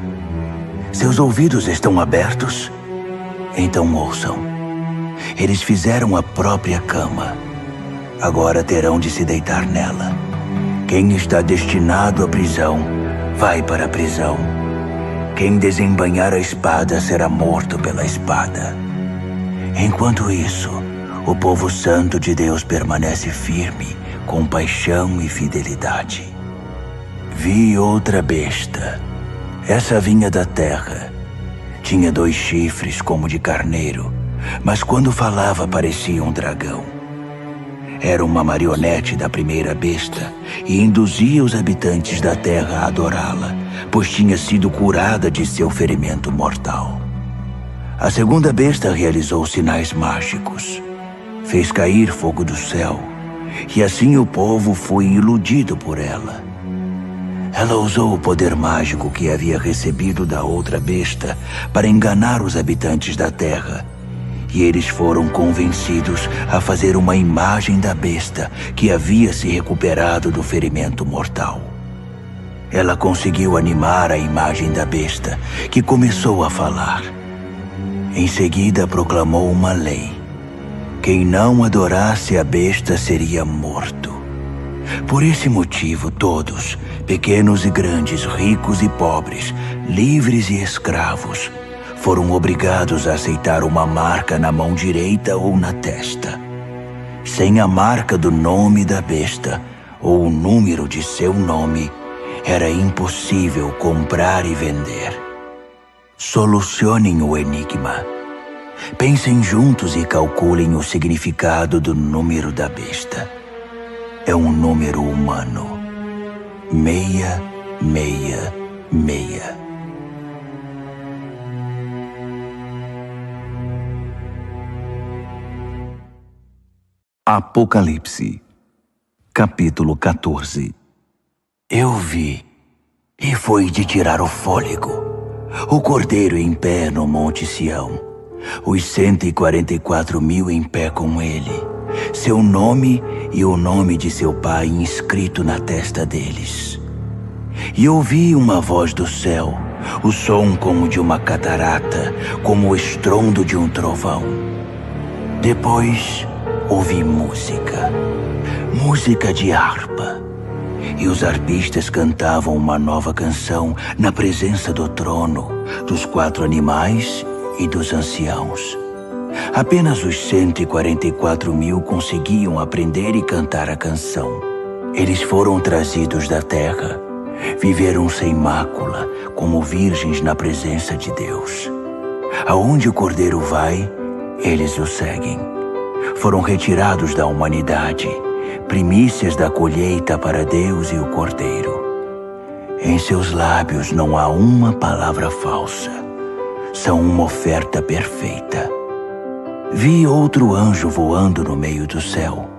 Seus ouvidos estão abertos? Então ouçam. Eles fizeram a própria cama. Agora terão de se deitar nela. Quem está destinado à prisão, vai para a prisão. Quem desembainhar a espada será morto pela espada. Enquanto isso, o povo santo de Deus permanece firme, com paixão e fidelidade. Vi outra besta. Essa vinha da terra. Tinha 2 chifres como de carneiro, mas quando falava parecia um dragão. Era uma marionete da primeira besta e induzia os habitantes da terra a adorá-la, pois tinha sido curada de seu ferimento mortal. A segunda besta realizou sinais mágicos. Fez cair fogo do céu, e assim o povo foi iludido por ela. Ela usou o poder mágico que havia recebido da outra besta para enganar os habitantes da terra, e eles foram convencidos a fazer uma imagem da besta que havia se recuperado do ferimento mortal. Ela conseguiu animar a imagem da besta, que começou a falar. Em seguida proclamou uma lei. Quem não adorasse a besta seria morto. Por esse motivo, todos, pequenos e grandes, ricos e pobres, livres e escravos, foram obrigados a aceitar uma marca na mão direita ou na testa. Sem a marca do nome da besta ou o número de seu nome, era impossível comprar e vender. Solucionem o enigma. Pensem juntos e calculem o significado do número da besta. É um número humano. 666. Apocalipse, capítulo 14. Eu vi, e foi de tirar o fôlego, o Cordeiro em pé no Monte Sião, os 144.000 em pé com ele, seu nome e o nome de seu pai inscrito na testa deles. E ouvi uma voz do céu, o som como de uma catarata, como o estrondo de um trovão. Depois ouvi música de harpa. E os arpistas cantavam uma nova canção na presença do trono, dos 4 animais e dos anciãos. Apenas os 144.000 conseguiam aprender e cantar a canção. Eles foram trazidos da terra, viveram sem mácula, como virgens na presença de Deus. Aonde o Cordeiro vai, eles o seguem. Foram retirados da humanidade, primícias da colheita para Deus e o Cordeiro. Em seus lábios não há uma palavra falsa. São uma oferta perfeita. Vi outro anjo voando no meio do céu.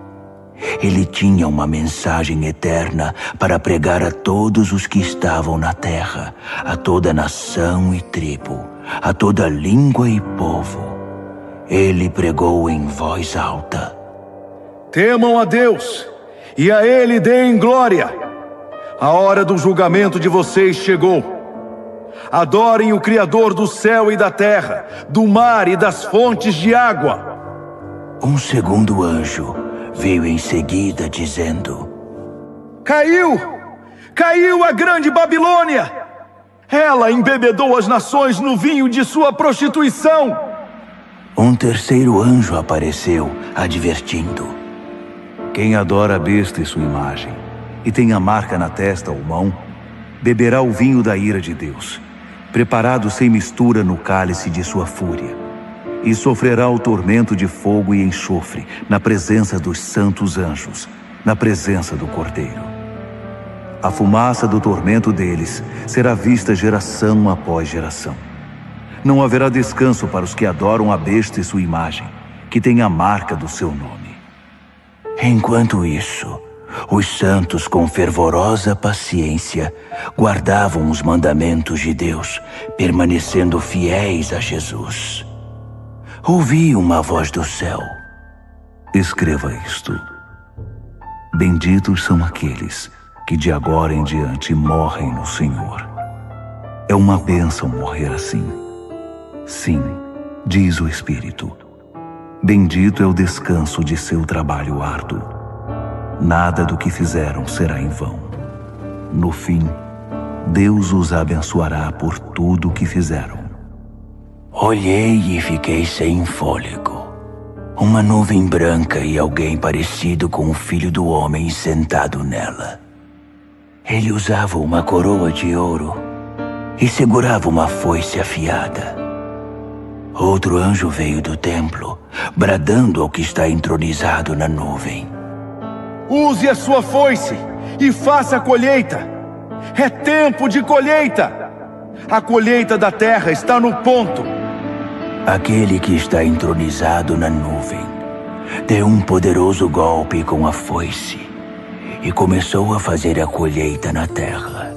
Ele tinha uma mensagem eterna para pregar a todos os que estavam na terra, a toda nação e tribo, a toda língua e povo. Ele pregou em voz alta: Temam a Deus, e a Ele deem glória. A hora do julgamento de vocês chegou. Adorem o Criador do céu e da terra, do mar e das fontes de água. Um segundo anjo veio em seguida dizendo: Caiu a grande Babilônia! Ela embebedou as nações no vinho de sua prostituição. Um terceiro anjo apareceu, advertindo: Quem adora a besta e sua imagem, e tem a marca na testa ou mão, beberá o vinho da ira de Deus, preparado sem mistura no cálice de sua fúria, e sofrerá o tormento de fogo e enxofre na presença dos santos anjos, na presença do Cordeiro. A fumaça do tormento deles será vista geração após geração. Não haverá descanso para os que adoram a besta e sua imagem, que tem a marca do seu nome. Enquanto isso, os santos, com fervorosa paciência, guardavam os mandamentos de Deus, permanecendo fiéis a Jesus. Ouvi uma voz do céu: Escreva isto. Benditos são aqueles que de agora em diante morrem no Senhor. É uma bênção morrer assim. Sim, diz o Espírito. Bendito é o descanso de seu trabalho árduo. Nada do que fizeram será em vão. No fim, Deus os abençoará por tudo o que fizeram. Olhei e fiquei sem fôlego. Uma nuvem branca e alguém parecido com o Filho do Homem sentado nela. Ele usava uma coroa de ouro e segurava uma foice afiada. Outro anjo veio do templo, bradando ao que está entronizado na nuvem: Use a sua foice e faça a colheita. É tempo de colheita. A colheita da terra está no ponto. Aquele que está entronizado na nuvem deu um poderoso golpe com a foice e começou a fazer a colheita na terra.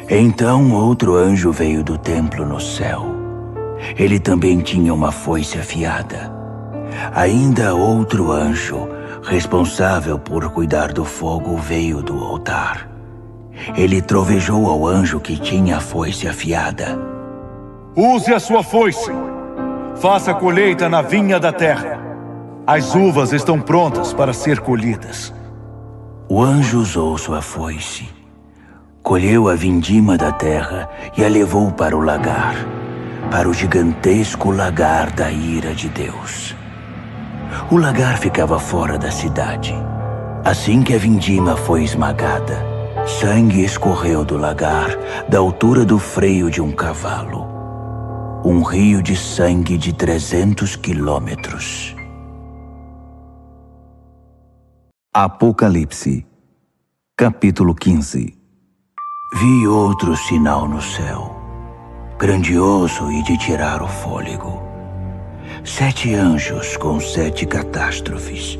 Então outro anjo veio do templo no céu. Ele também tinha uma foice afiada. Ainda outro anjo, responsável por cuidar do fogo, veio do altar. Ele trovejou ao anjo que tinha a foice afiada: Use a sua foice. Faça a colheita na vinha da terra. As uvas estão prontas para ser colhidas. O anjo usou sua foice, colheu a vindima da terra e a levou para o lagar, para o gigantesco lagar da ira de Deus. O lagar ficava fora da cidade. Assim que a vindima foi esmagada, sangue escorreu do lagar, da altura do freio de um cavalo. Um rio de sangue de 300 quilômetros. Apocalipse, capítulo 15. Vi outro sinal no céu, grandioso e de tirar o fôlego. 7 anjos com 7 catástrofes,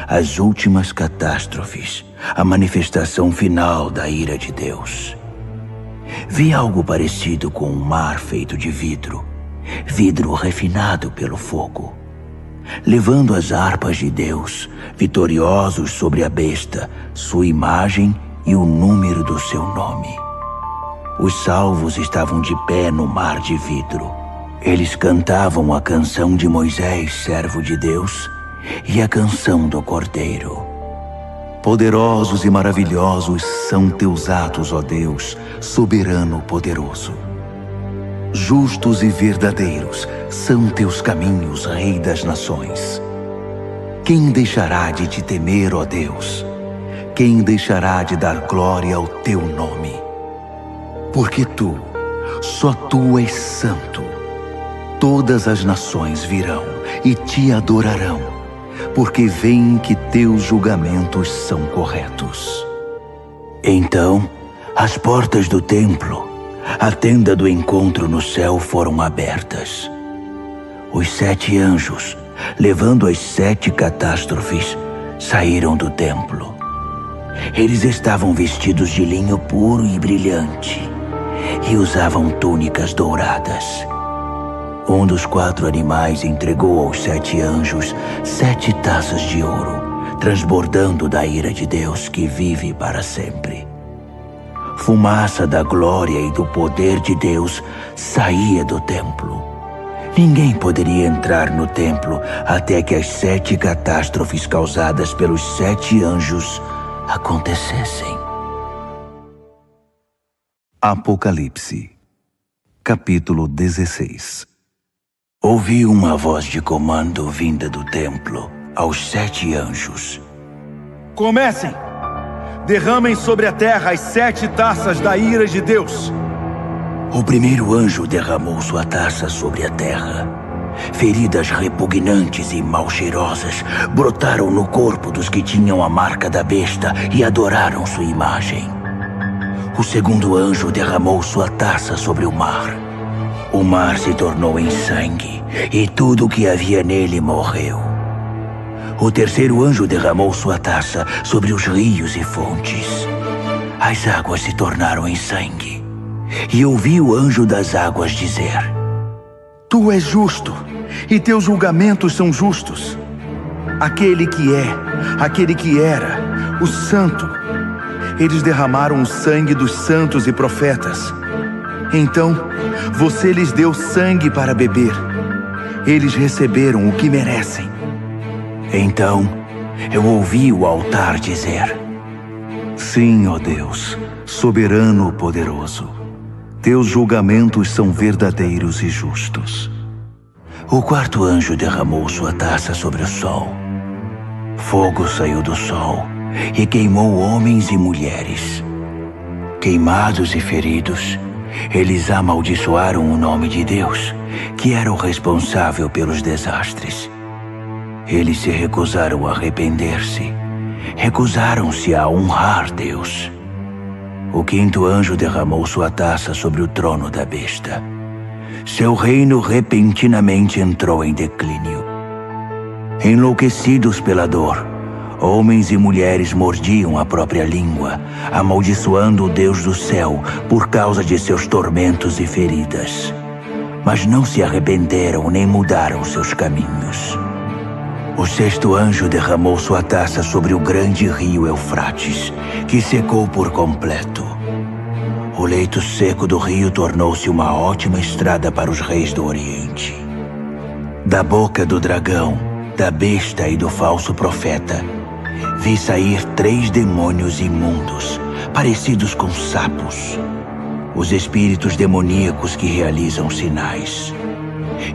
as últimas catástrofes, a manifestação final da ira de Deus. Vi algo parecido com um mar feito de vidro refinado pelo fogo, levando as harpas de Deus, vitoriosos sobre a besta, sua imagem e o número do seu nome. Os salvos estavam de pé no mar de vidro. Eles cantavam a canção de Moisés, servo de Deus, e a canção do Cordeiro. Poderosos e maravilhosos são teus atos, ó Deus, soberano poderoso. Justos e verdadeiros são teus caminhos, Rei das nações. Quem deixará de te temer, ó Deus? Quem deixará de dar glória ao teu nome? Porque tu, só tu és santo. Todas as nações virão e te adorarão, porque veem que teus julgamentos são corretos. Então, as portas do templo, a tenda do encontro no céu, foram abertas. Os 7 anjos, levando as 7 catástrofes, saíram do templo. Eles estavam vestidos de linho puro e brilhante e usavam túnicas douradas. Um dos 4 animais entregou aos 7 anjos 7 taças de ouro, transbordando da ira de Deus que vive para sempre. Fumaça da glória e do poder de Deus saía do templo. Ninguém poderia entrar no templo até que as 7 catástrofes causadas pelos 7 anjos acontecessem. Apocalipse, capítulo 16. Ouvi uma voz de comando vinda do templo aos 7 anjos. Comecem! Derramem sobre a terra as 7 taças da ira de Deus. O primeiro anjo derramou sua taça sobre a terra. Feridas repugnantes e mal cheirosas brotaram no corpo dos que tinham a marca da besta e adoraram sua imagem. O segundo anjo derramou sua taça sobre o mar. O mar se tornou em sangue, e tudo o que havia nele morreu. O terceiro anjo derramou sua taça sobre os rios e fontes. As águas se tornaram em sangue. E ouvi o anjo das águas dizer: Tu és justo, e teus julgamentos são justos. Aquele que é, aquele que era, o santo. Eles derramaram o sangue dos santos e profetas. Então, você lhes deu sangue para beber. Eles receberam o que merecem. Então, eu ouvi o altar dizer: Sim, ó Deus, soberano poderoso. Teus julgamentos são verdadeiros e justos. O quarto anjo derramou sua taça sobre o sol. Fogo saiu do sol e queimou homens e mulheres. Queimados e feridos, eles amaldiçoaram o nome de Deus, que era o responsável pelos desastres. Eles se recusaram a arrepender-se, recusaram-se a honrar Deus. O quinto anjo derramou sua taça sobre o trono da besta. Seu reino repentinamente entrou em declínio. Enlouquecidos pela dor, homens e mulheres mordiam a própria língua, amaldiçoando o Deus do céu por causa de seus tormentos e feridas. Mas não se arrependeram nem mudaram seus caminhos. O sexto anjo derramou sua taça sobre o grande rio Eufrates, que secou por completo. O leito seco do rio tornou-se uma ótima estrada para os reis do Oriente. Da boca do dragão, da besta e do falso profeta, vi sair 3 demônios imundos, parecidos com sapos. Os espíritos demoníacos que realizam sinais.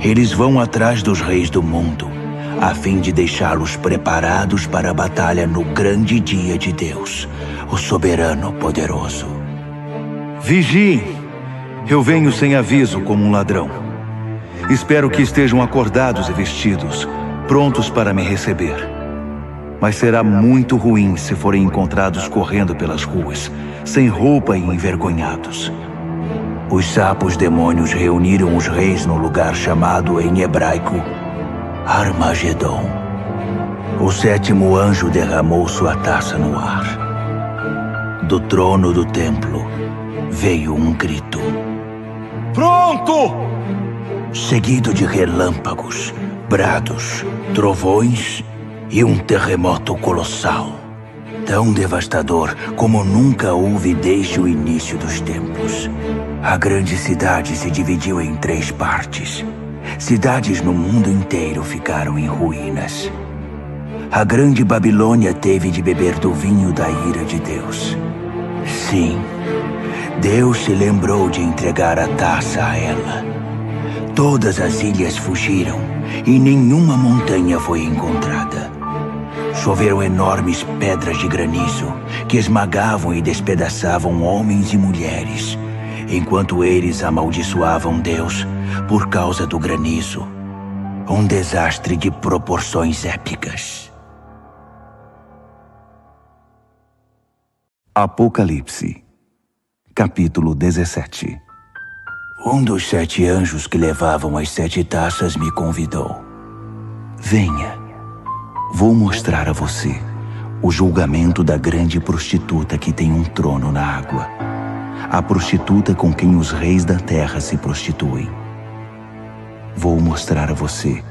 Eles vão atrás dos reis do mundo, a fim de deixá-los preparados para a batalha no grande dia de Deus, o soberano poderoso. Vigiem! Eu venho sem aviso como um ladrão. Espero que estejam acordados e vestidos, prontos para me receber. Mas será muito ruim se forem encontrados correndo pelas ruas, sem roupa e envergonhados. Os sapos demônios reuniram os reis no lugar chamado em hebraico Armagedon. O sétimo anjo derramou sua taça no ar. Do trono do templo veio um grito. Pronto! Seguido de relâmpagos, brados, trovões e um terremoto colossal. Tão devastador como nunca houve desde o início dos tempos. A grande cidade se dividiu em 3 partes. Cidades no mundo inteiro ficaram em ruínas. A grande Babilônia teve de beber do vinho da ira de Deus. Sim, Deus se lembrou de entregar a taça a ela. Todas as ilhas fugiram e nenhuma montanha foi encontrada. Choveram enormes pedras de granizo que esmagavam e despedaçavam homens e mulheres, enquanto eles amaldiçoavam Deus por causa do granizo. Um desastre de proporções épicas. Apocalipse, capítulo 17. Um dos 7 anjos que levavam as 7 taças me convidou. Venha, vou mostrar a você o julgamento da grande prostituta que tem um trono na água. A prostituta com quem os reis da terra se prostituem. Vou mostrar a você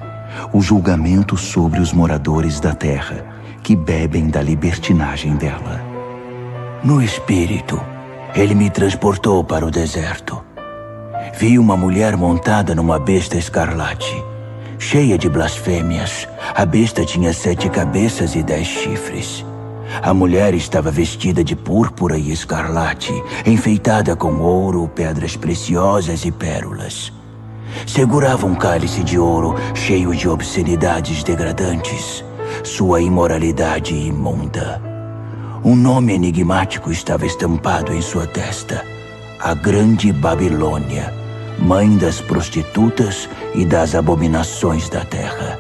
o julgamento sobre os moradores da terra que bebem da libertinagem dela. No espírito, ele me transportou para o deserto. Vi uma mulher montada numa besta escarlate, cheia de blasfêmias. A besta tinha 7 cabeças e 10 chifres. A mulher estava vestida de púrpura e escarlate, enfeitada com ouro, pedras preciosas e pérolas. Segurava um cálice de ouro cheio de obscenidades degradantes, sua imoralidade imunda. Um nome enigmático estava estampado em sua testa: a Grande Babilônia, mãe das prostitutas e das abominações da terra.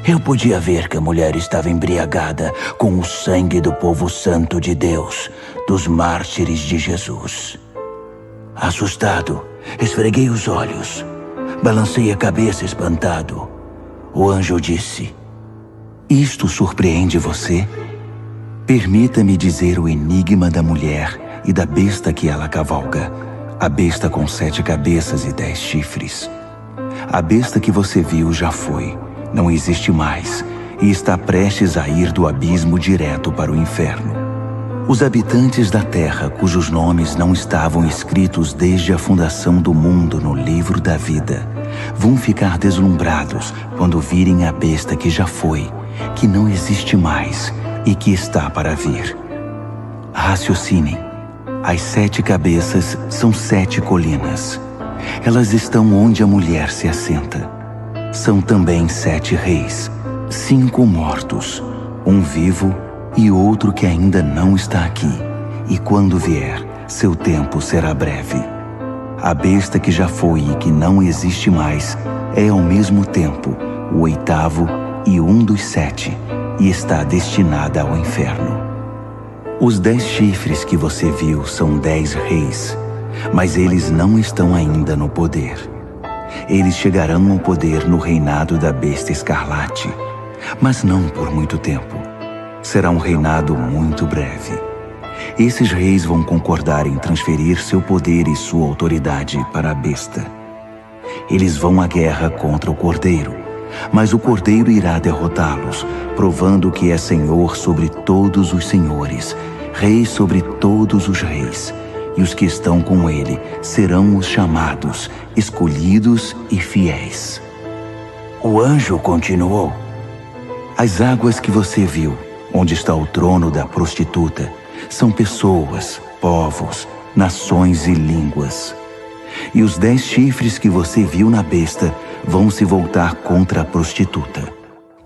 Eu podia ver que a mulher estava embriagada com o sangue do povo santo de Deus, dos mártires de Jesus. Assustado, esfreguei os olhos, balancei a cabeça espantado. O anjo disse: Isto surpreende você? Permita-me dizer o enigma da mulher e da besta que ela cavalga, a besta com 7 cabeças e 10 chifres. A besta que você viu já foi, não existe mais, e está prestes a ir do abismo direto para o inferno. Os habitantes da terra, cujos nomes não estavam escritos desde a fundação do mundo no livro da vida, vão ficar deslumbrados quando virem a besta que já foi, que não existe mais e que está para vir. Raciocinem. As 7 cabeças são 7 colinas. Elas estão onde a mulher se assenta. São também 7 reis, 5 mortos, um vivo e outro que ainda não está aqui. E quando vier, seu tempo será breve. A besta que já foi e que não existe mais é ao mesmo tempo o 8º e um dos 7, e está destinada ao inferno. Os 10 chifres que você viu são 10 reis, mas eles não estão ainda no poder. Eles chegarão ao poder no reinado da besta escarlate, mas não por muito tempo. Será um reinado muito breve. Esses reis vão concordar em transferir seu poder e sua autoridade para a besta. Eles vão à guerra contra o Cordeiro, mas o Cordeiro irá derrotá-los, provando que é Senhor sobre todos os senhores, Rei sobre todos os reis, e os que estão com ele serão os chamados, escolhidos e fiéis. O anjo continuou: As águas que você viu, onde está o trono da prostituta, são pessoas, povos, nações e línguas. E os 10 chifres que você viu na besta vão se voltar contra a prostituta.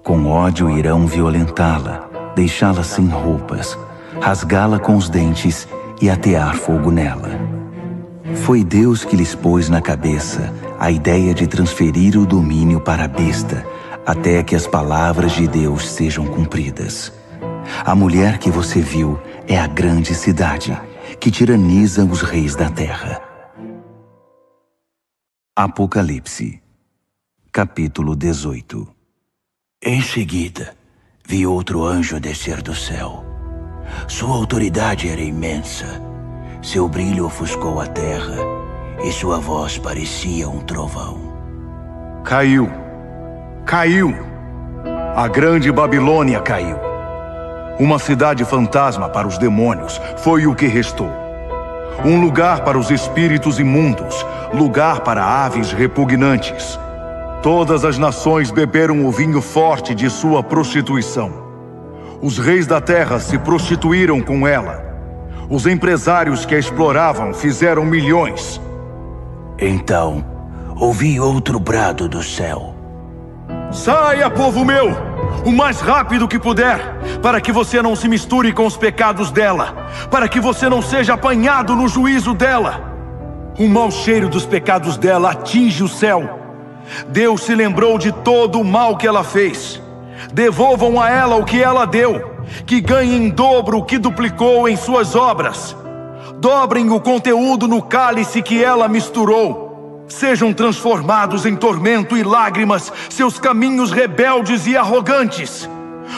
Com ódio irão violentá-la, deixá-la sem roupas, rasgá-la com os dentes e atear fogo nela. Foi Deus que lhes pôs na cabeça a ideia de transferir o domínio para a besta, até que as palavras de Deus sejam cumpridas. A mulher que você viu é a grande cidade, que tiraniza os reis da terra. Apocalipse, capítulo 18. Em seguida, vi outro anjo descer do céu. Sua autoridade era imensa. Seu brilho ofuscou a terra e sua voz parecia um trovão. Caiu. Caiu. A grande Babilônia caiu. Uma cidade fantasma para os demônios foi o que restou. Um lugar para os espíritos imundos, lugar para aves repugnantes. Todas as nações beberam o vinho forte de sua prostituição. Os reis da terra se prostituíram com ela. Os empresários que a exploravam fizeram milhões. Então, ouvi outro brado do céu. Saia, povo meu, o mais rápido que puder, para que você não se misture com os pecados dela, para que você não seja apanhado no juízo dela. O mau cheiro dos pecados dela atinge o céu. Deus se lembrou de todo o mal que ela fez. Devolvam a ela o que ela deu, que ganhe em dobro o que duplicou em suas obras. Dobrem o conteúdo no cálice que ela misturou. Sejam transformados em tormento e lágrimas seus caminhos rebeldes e arrogantes.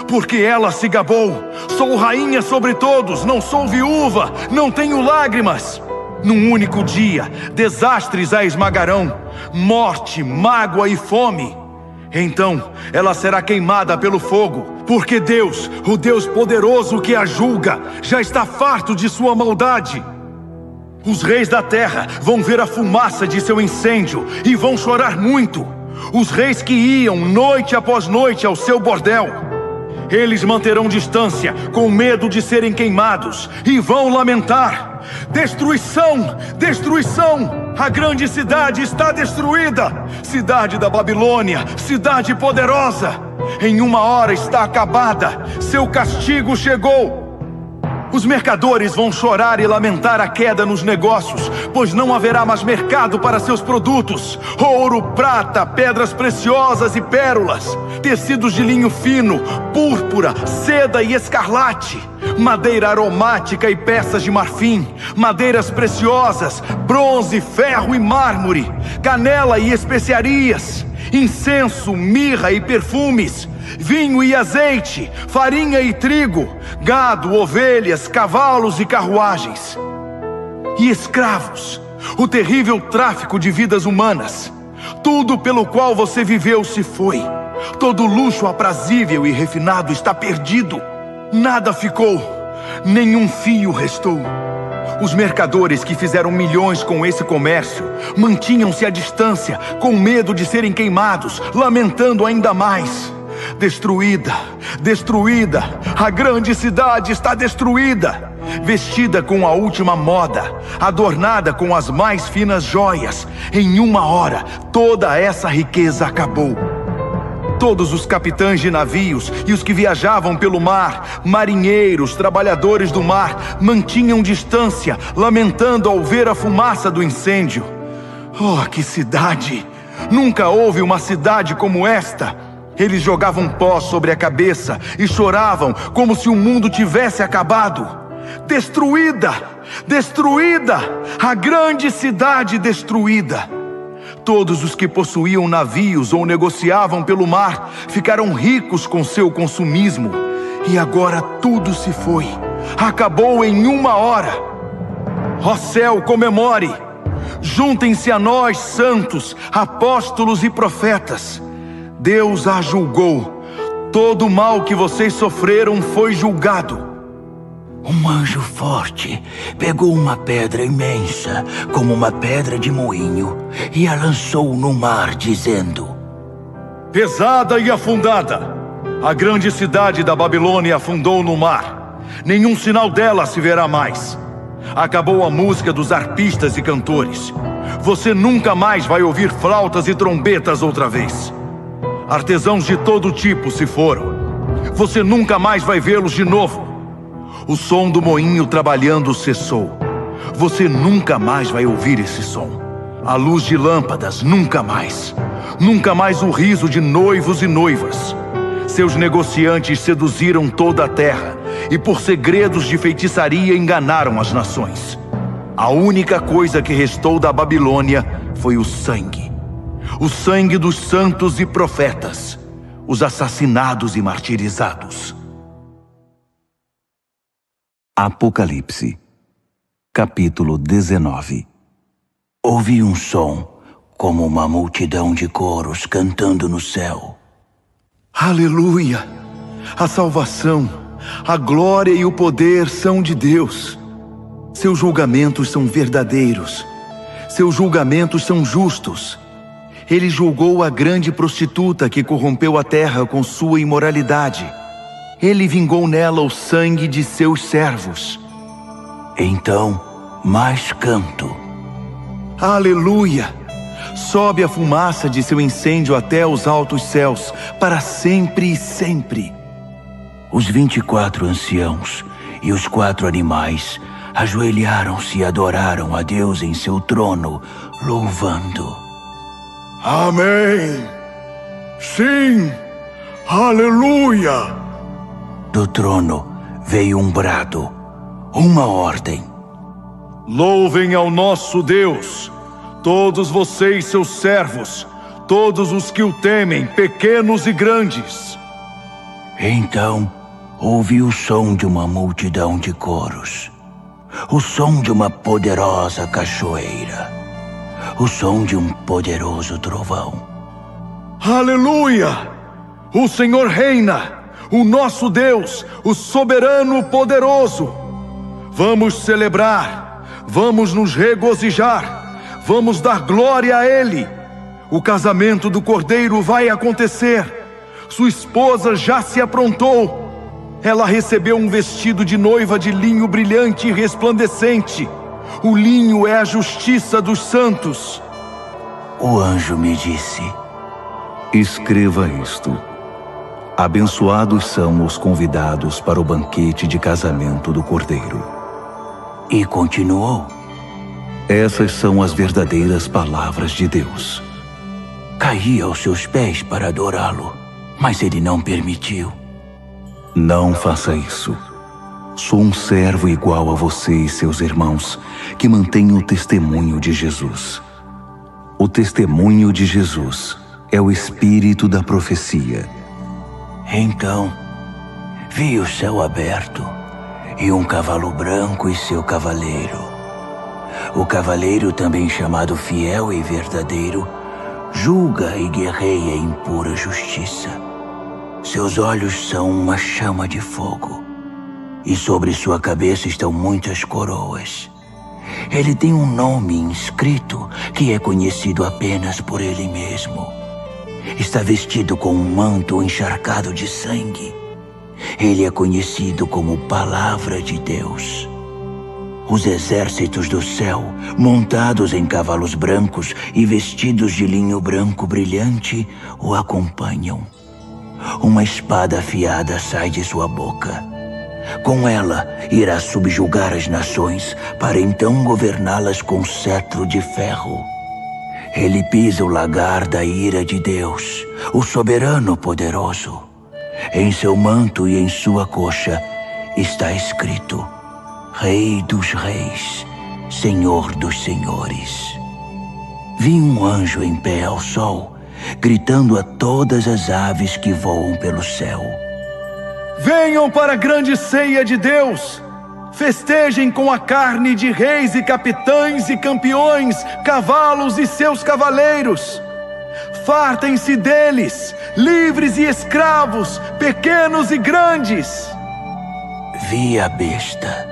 Porque ela se gabou: sou rainha sobre todos, não sou viúva, não tenho lágrimas. Num único dia, desastres a esmagarão, morte, mágoa e fome. Então ela será queimada pelo fogo, porque Deus, o Deus poderoso que a julga, já está farto de sua maldade. Os reis da terra vão ver a fumaça de seu incêndio e vão chorar muito. Os reis que iam noite após noite ao seu bordel, eles manterão distância com medo de serem queimados e vão lamentar: destruição, destruição! A grande cidade está destruída! Cidade da Babilônia, cidade poderosa! Em uma hora está acabada, seu castigo chegou! Os mercadores vão chorar e lamentar a queda nos negócios, pois não haverá mais mercado para seus produtos. Ouro, prata, pedras preciosas e pérolas, tecidos de linho fino, púrpura, seda e escarlate, madeira aromática e peças de marfim, madeiras preciosas, bronze, ferro e mármore, canela e especiarias, incenso, mirra e perfumes, vinho e azeite, farinha e trigo, gado, ovelhas, cavalos e carruagens. E escravos, o terrível tráfico de vidas humanas. Tudo pelo qual você viveu se foi. Todo luxo aprazível e refinado está perdido. Nada ficou, nenhum fio restou. Os mercadores que fizeram milhões com esse comércio mantinham-se à distância, com medo de serem queimados, lamentando ainda mais. Destruída, destruída, a grande cidade está destruída. Vestida com a última moda, adornada com as mais finas joias, em uma hora toda essa riqueza acabou. Todos os capitães de navios e os que viajavam pelo mar, marinheiros, trabalhadores do mar, mantinham distância, lamentando ao ver a fumaça do incêndio. Oh, que cidade! Nunca houve uma cidade como esta. Eles jogavam pó sobre a cabeça e choravam como se o mundo tivesse acabado. Destruída! Destruída! A grande cidade destruída! Todos os que possuíam navios ou negociavam pelo mar ficaram ricos com seu consumismo. E agora tudo se foi. Acabou em uma hora. Ó céu, comemore! Juntem-se a nós, santos, apóstolos e profetas. Deus a julgou. Todo o mal que vocês sofreram foi julgado. Um anjo forte pegou uma pedra imensa, como uma pedra de moinho, e a lançou no mar, dizendo: pesada e afundada, a grande cidade da Babilônia afundou no mar. Nenhum sinal dela se verá mais. Acabou a música dos arpistas e cantores. Você nunca mais vai ouvir flautas e trombetas outra vez. Artesãos de todo tipo se foram. Você nunca mais vai vê-los de novo. O som do moinho trabalhando cessou. Você nunca mais vai ouvir esse som. A luz de lâmpadas, nunca mais. Nunca mais o riso de noivos e noivas. Seus negociantes seduziram toda a terra e por segredos de feitiçaria enganaram as nações. A única coisa que restou da Babilônia foi o sangue. O sangue dos santos e profetas. os assassinados e martirizados. Apocalipse, capítulo 19. Ouvi um som, como uma multidão de coros cantando no céu. Aleluia! A salvação, a glória e o poder são de Deus. Seus julgamentos são verdadeiros. Seus julgamentos são justos. Ele julgou a grande prostituta que corrompeu a terra com sua imoralidade. Ele vingou nela o sangue de seus servos. Então, mais canto. Aleluia! Sobe a fumaça de seu incêndio até os altos céus, para sempre e sempre. Os 24 anciãos e os 4 animais ajoelharam-se e adoraram a Deus em seu trono, louvando. Amém! Sim! Aleluia! Do trono veio um brado, uma ordem. Louvem ao nosso Deus, todos vocês, seus servos, todos os que o temem, pequenos e grandes. Então ouvi o som de uma multidão de coros, o som de uma poderosa cachoeira, o som de um poderoso trovão. Aleluia! O Senhor reina! O nosso Deus, o soberano poderoso. Vamos celebrar, vamos nos regozijar, vamos dar glória a Ele. O casamento do Cordeiro vai acontecer. Sua esposa já se aprontou. Ela recebeu um vestido de noiva de linho brilhante e resplandecente. O linho é a justiça dos santos. O anjo me disse: escreva isto. Abençoados são os convidados para o banquete de casamento do Cordeiro. E continuou: essas são as verdadeiras palavras de Deus. Caí aos seus pés para adorá-lo, mas ele não permitiu. Não faça isso. Sou um servo igual a você e seus irmãos, que mantém o testemunho de Jesus. O testemunho de Jesus é o espírito da profecia. Então, vi o céu aberto e um cavalo branco e seu cavaleiro. O cavaleiro, também chamado Fiel e Verdadeiro, julga e guerreia em pura justiça. Seus olhos são uma chama de fogo, e sobre sua cabeça estão muitas coroas. Ele tem um nome inscrito que é conhecido apenas por ele mesmo. Está vestido com um manto encharcado de sangue. Ele é conhecido como Palavra de Deus. Os exércitos do céu, montados em cavalos brancos e vestidos de linho branco brilhante, o acompanham. Uma espada afiada sai de sua boca. Com ela, irá subjugar as nações, para então governá-las com cetro de ferro. Ele pisa o lagar da ira de Deus, o soberano poderoso. Em seu manto e em sua coxa está escrito: Rei dos reis, Senhor dos senhores. Vi um anjo em pé ao sol, gritando a todas as aves que voam pelo céu: venham para a grande ceia de Deus! Festejem com a carne de reis e capitães e campeões, cavalos e seus cavaleiros. Fartem-se deles, livres e escravos, pequenos e grandes. Vi a besta,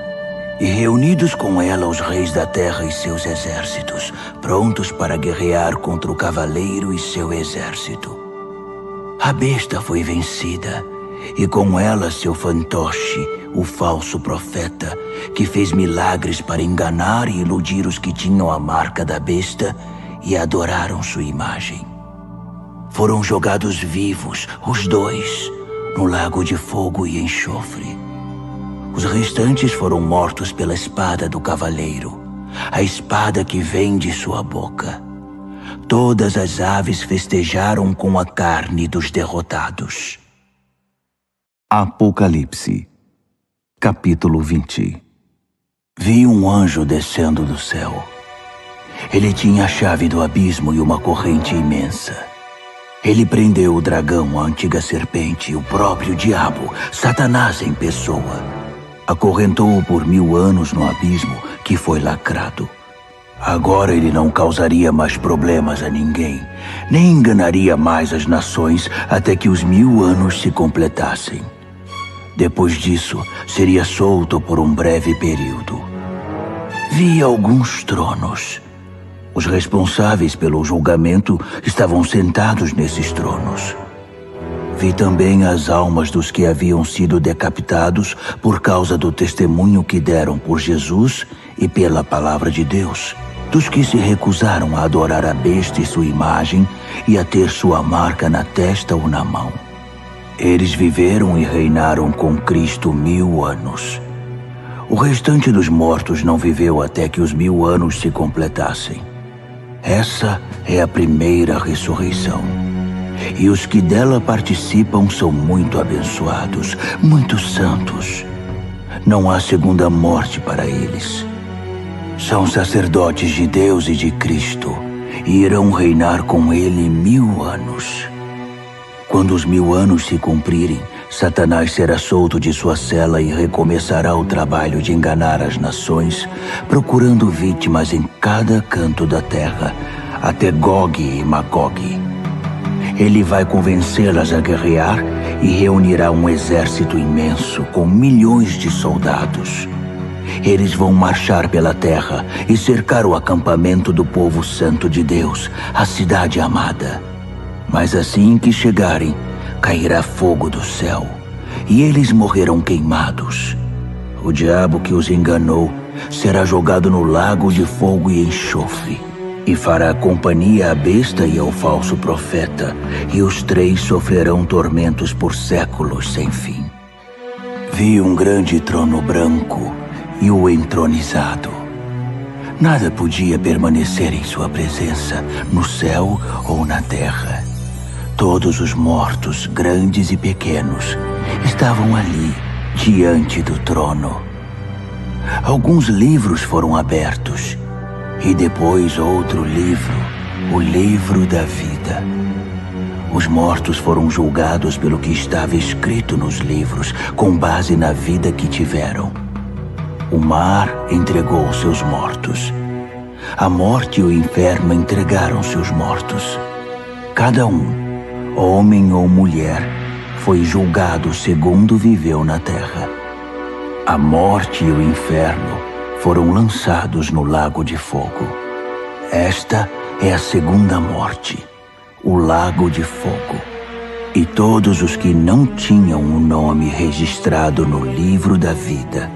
e reunidos com ela os reis da terra e seus exércitos, prontos para guerrear contra o cavaleiro e seu exército. A besta foi vencida, e com ela seu fantoche, o falso profeta, que fez milagres para enganar e iludir os que tinham a marca da besta e adoraram sua imagem. Foram jogados vivos, os dois, no lago de fogo e enxofre. Os restantes foram mortos pela espada do cavaleiro, a espada que vem de sua boca. Todas as aves festejaram com a carne dos derrotados. Apocalipse, capítulo 20. Vi um anjo descendo do céu. Ele tinha a chave do abismo e uma corrente imensa. Ele prendeu o dragão, a antiga serpente, o próprio diabo, Satanás em pessoa. Acorrentou-o por 1000 anos no abismo que foi lacrado. Agora ele não causaria mais problemas a ninguém, nem enganaria mais as nações até que os 1000 anos se completassem. Depois disso, seria solto por um breve período. Vi alguns tronos. Os responsáveis pelo julgamento estavam sentados nesses tronos. Vi também as almas dos que haviam sido decapitados por causa do testemunho que deram por Jesus e pela palavra de Deus, dos que se recusaram a adorar a besta e sua imagem e a ter sua marca na testa ou na mão. Eles viveram e reinaram com Cristo 1000 anos. O restante dos mortos não viveu até que os 1000 anos se completassem. Essa é a primeira ressurreição. E os que dela participam são muito abençoados, muito santos. Não há segunda morte para eles. São sacerdotes de Deus e de Cristo, e irão reinar com ele 1000 anos. Quando os 1000 anos se cumprirem, Satanás será solto de sua cela e recomeçará o trabalho de enganar as nações, procurando vítimas em cada canto da terra, até Gog e Magog. Ele vai convencê-las a guerrear e reunirá um exército imenso com milhões de soldados. Eles vão marchar pela terra e cercar o acampamento do povo santo de Deus, a cidade amada. Mas assim que chegarem, cairá fogo do céu, e eles morrerão queimados. O diabo que os enganou será jogado no lago de fogo e enxofre, e fará companhia à besta e ao falso profeta, e os 3 sofrerão tormentos por séculos sem fim. Vi um grande trono branco e o entronizado. Nada podia permanecer em sua presença, no céu ou na terra. Todos os mortos, grandes e pequenos, estavam ali, diante do trono. Alguns livros foram abertos, e depois outro livro, o livro da vida. Os mortos foram julgados pelo que estava escrito nos livros, com base na vida que tiveram. O mar entregou seus mortos. A morte e o inferno entregaram seus mortos. Cada um, homem ou mulher, foi julgado segundo viveu na terra. A morte e o inferno foram lançados no lago de fogo. Esta é a segunda morte, o lago de fogo. E todos os que não tinham o nome registrado no livro da vida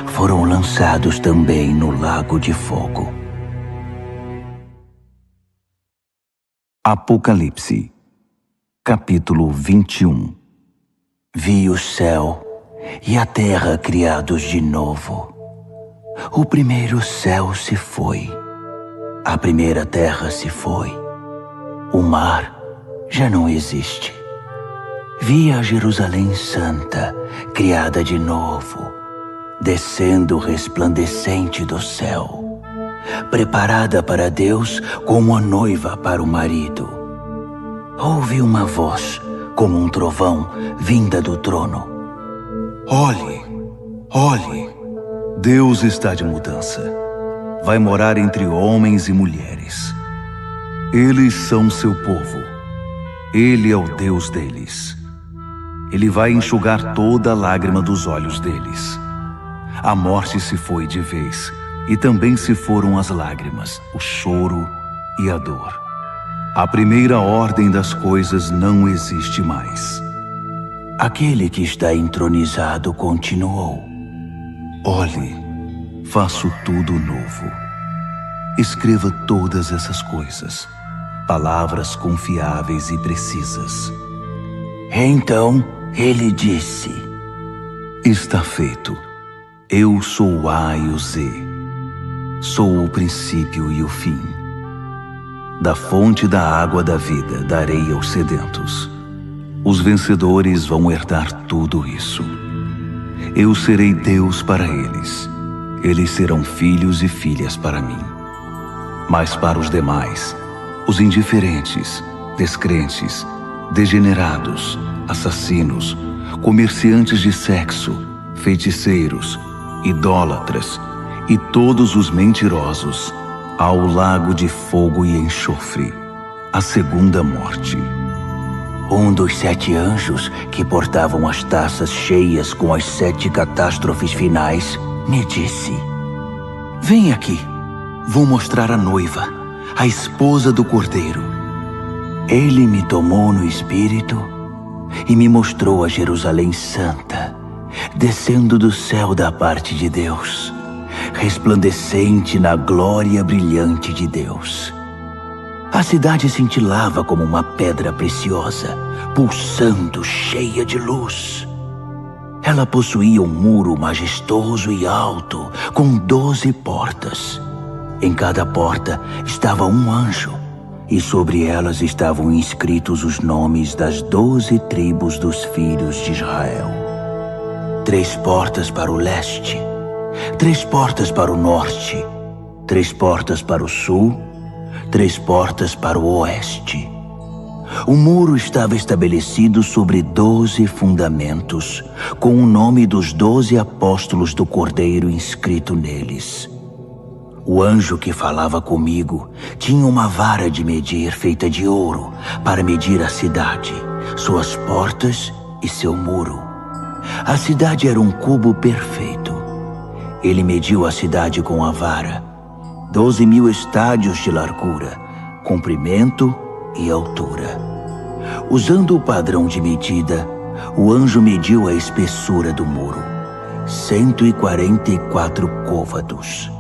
foram lançados também no lago de fogo. Apocalipse, capítulo 21. Vi o céu e a terra criados de novo. O primeiro céu se foi, a primeira terra se foi, o mar já não existe. Vi a Jerusalém Santa, criada de novo, descendo resplandecente do céu, preparada para Deus como a noiva para o marido. Ouvi uma voz, como um trovão, vinda do trono. Olhe, olhe, Deus está de mudança. Vai morar entre homens e mulheres. Eles são seu povo. Ele é o Deus deles. Ele vai enxugar toda a lágrima dos olhos deles. A morte se foi de vez, e também se foram as lágrimas, o choro e a dor. A primeira ordem das coisas não existe mais. Aquele que está entronizado continuou. Olhe, faço tudo novo. Escreva todas essas coisas, palavras confiáveis e precisas. Então ele disse: Está feito. Eu sou o A e o Z. Sou o princípio e o fim. Da fonte da água da vida darei aos sedentos. Os vencedores vão herdar tudo isso. Eu serei Deus para eles. Eles serão filhos e filhas para mim. Mas para os demais, os indiferentes descrentes, degenerados, assassinos, comerciantes de sexo, feiticeiros, idólatras e todos os mentirosos ao lago de fogo e enxofre, a segunda morte. Um dos 7 anjos que portavam as taças cheias com as 7 catástrofes finais me disse: Vem aqui, vou mostrar a noiva, a esposa do Cordeiro. Ele me tomou no espírito e me mostrou a Jerusalém Santa, descendo do céu da parte de Deus, resplandecente na glória brilhante de Deus. A cidade cintilava como uma pedra preciosa, pulsando, cheia de luz. Ela possuía um muro majestoso e alto, com 12 portas. Em cada porta estava um anjo, e sobre elas estavam inscritos os nomes das 12 tribos dos filhos de Israel. 3 portas para o leste, 3 portas para o norte, 3 portas para o sul, 3 portas para o oeste. O muro estava estabelecido sobre 12 fundamentos, com o nome dos 12 apóstolos do Cordeiro inscrito neles. O anjo que falava comigo tinha uma vara de medir feita de ouro para medir a cidade, suas portas e seu muro. A cidade era um cubo perfeito. Ele mediu a cidade com a vara, 12.000 estádios de largura, comprimento e altura. Usando o padrão de medida, o anjo mediu a espessura do muro, 144 côvados.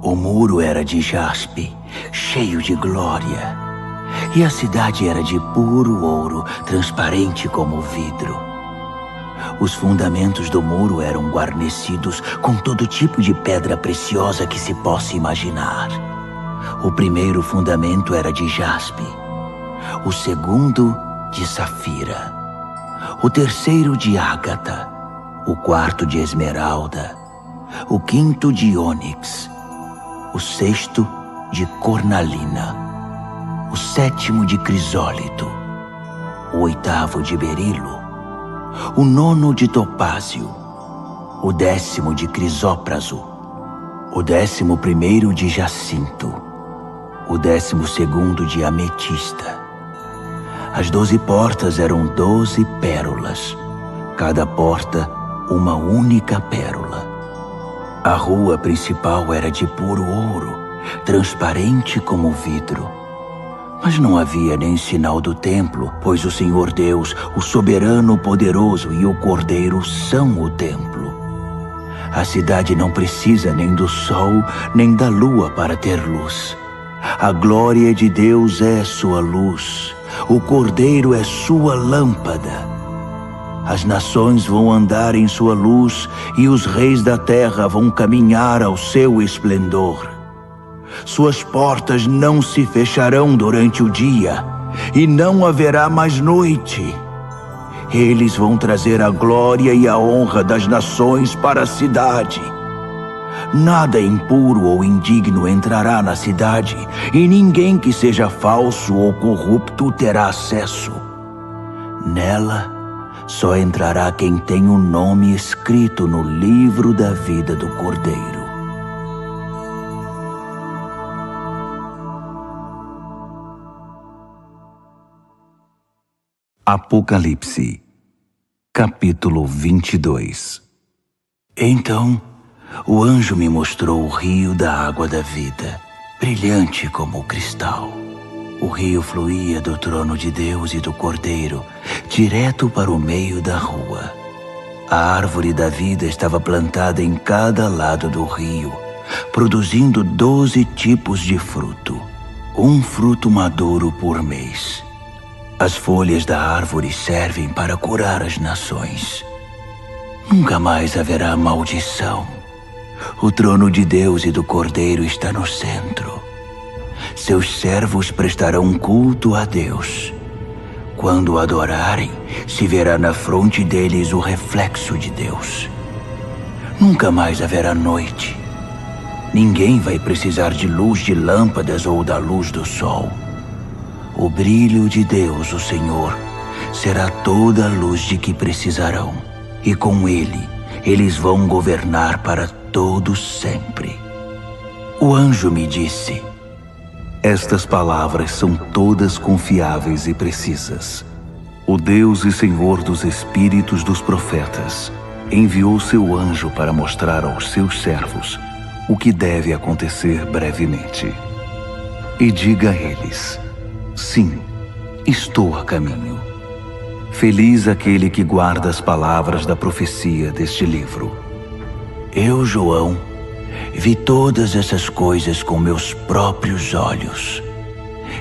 O muro era de jaspe, cheio de glória, e a cidade era de puro ouro, transparente como vidro. Os fundamentos do muro eram guarnecidos com todo tipo de pedra preciosa que se possa imaginar. O primeiro fundamento era de jaspe, o segundo de safira, o terceiro de ágata, o quarto de esmeralda, o quinto de ônix, o sexto de cornalina, o sétimo de crisólito, o oitavo de berilo, o nono de topázio, o 10º de crisópraso, o 11º de jacinto, o 12º de ametista. As 12 portas eram 12 pérolas, cada porta uma única pérola. A rua principal era de puro ouro, transparente como vidro. Mas não havia nem sinal do templo, pois o Senhor Deus, o soberano poderoso e o Cordeiro são o templo. A cidade não precisa nem do sol, nem da lua para ter luz. A glória de Deus é sua luz. O Cordeiro é sua lâmpada. As nações vão andar em sua luz e os reis da terra vão caminhar ao seu esplendor. Suas portas não se fecharão durante o dia e não haverá mais noite. Eles vão trazer a glória e a honra das nações para a cidade. Nada impuro ou indigno entrará na cidade, e ninguém que seja falso ou corrupto terá acesso. Nela, só entrará quem tem o nome escrito no livro da vida do Cordeiro. Apocalipse, capítulo 22. Então, o anjo me mostrou o rio da água da vida, brilhante como o cristal. O rio fluía do trono de Deus e do Cordeiro, direto para o meio da rua. A árvore da vida estava plantada em cada lado do rio, produzindo 12 tipos de fruto, um fruto maduro por mês. As folhas da árvore servem para curar as nações. Nunca mais haverá maldição. O trono de Deus e do Cordeiro está no centro. Seus servos prestarão culto a Deus. Quando o adorarem, se verá na fronte deles o reflexo de Deus. Nunca mais haverá noite. Ninguém vai precisar de luz de lâmpadas ou da luz do sol. O brilho de Deus, o Senhor, será toda a luz de que precisarão, e com ele, eles vão governar para todos sempre. O anjo me disse: estas palavras são todas confiáveis e precisas. O Deus e Senhor dos espíritos dos profetas enviou seu anjo para mostrar aos seus servos o que deve acontecer brevemente. E diga a eles: sim, estou a caminho. Feliz aquele que guarda as palavras da profecia deste livro. Eu, João, vi todas essas coisas com meus próprios olhos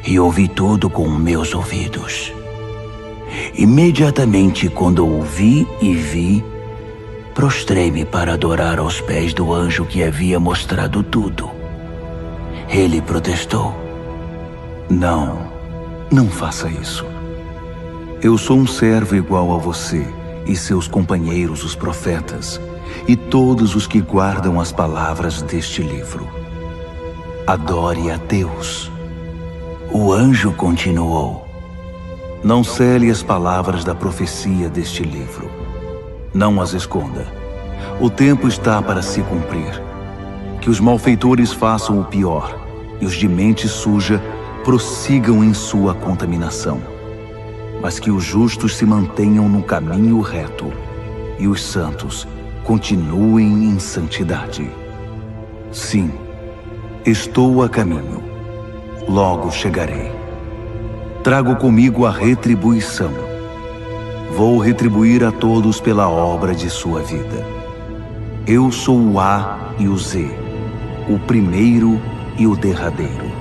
e ouvi tudo com meus ouvidos. Imediatamente quando ouvi e vi, prostrei-me para adorar aos pés do anjo que havia mostrado tudo. Ele protestou: Não faça isso. Eu sou um servo igual a você e seus companheiros, os profetas, e todos os que guardam as palavras deste livro. Adore a Deus. O anjo continuou: não cele as palavras da profecia deste livro. Não as esconda. O tempo está para se cumprir. Que os malfeitores façam o pior e os de mente suja prossigam em sua contaminação. Mas que os justos se mantenham no caminho reto e os santos continuem em santidade. Sim, estou a caminho. Logo chegarei. Trago comigo a retribuição. Vou retribuir a todos pela obra de sua vida. Eu sou o A e o Z, o primeiro e o derradeiro,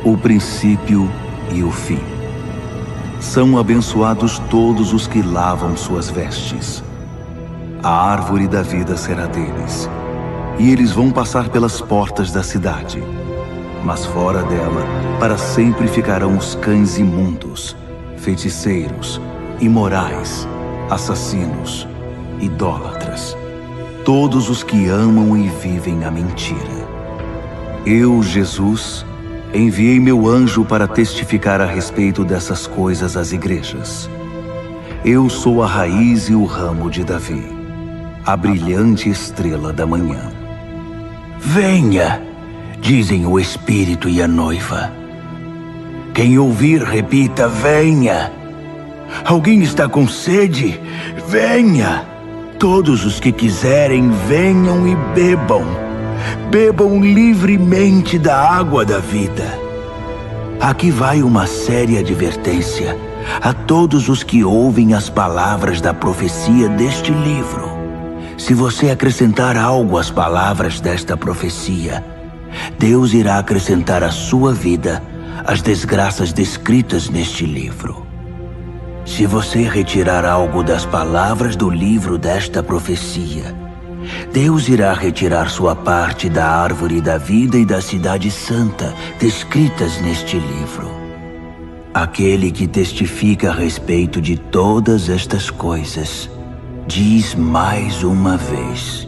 o princípio e o fim. São abençoados todos os que lavam suas vestes. A árvore da vida será deles, e eles vão passar pelas portas da cidade. Mas fora dela, para sempre ficarão os cães imundos, feiticeiros, imorais, assassinos, idólatras, todos os que amam e vivem a mentira. Eu, Jesus, enviei meu anjo para testificar a respeito dessas coisas às igrejas. Eu sou a raiz e o ramo de Davi, a brilhante estrela da manhã. Venha, dizem o Espírito e a noiva. Quem ouvir, repita: venha. Alguém está com sede? Venha. Todos os que quiserem, venham e bebam. Bebam livremente da água da vida. Aqui vai uma séria advertência a todos os que ouvem as palavras da profecia deste livro. Se você acrescentar algo às palavras desta profecia, Deus irá acrescentar à sua vida as desgraças descritas neste livro. Se você retirar algo das palavras do livro desta profecia, Deus irá retirar sua parte da árvore da vida e da cidade santa descritas neste livro. Aquele que testifica a respeito de todas estas coisas diz mais uma vez: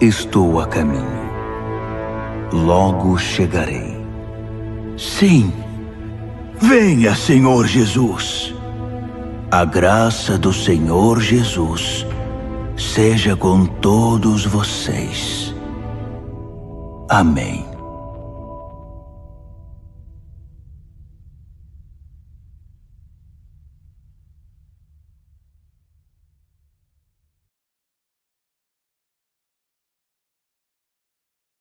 estou a caminho. Logo chegarei. Sim, venha, Senhor Jesus. A graça do Senhor Jesus seja com todos vocês. Amém.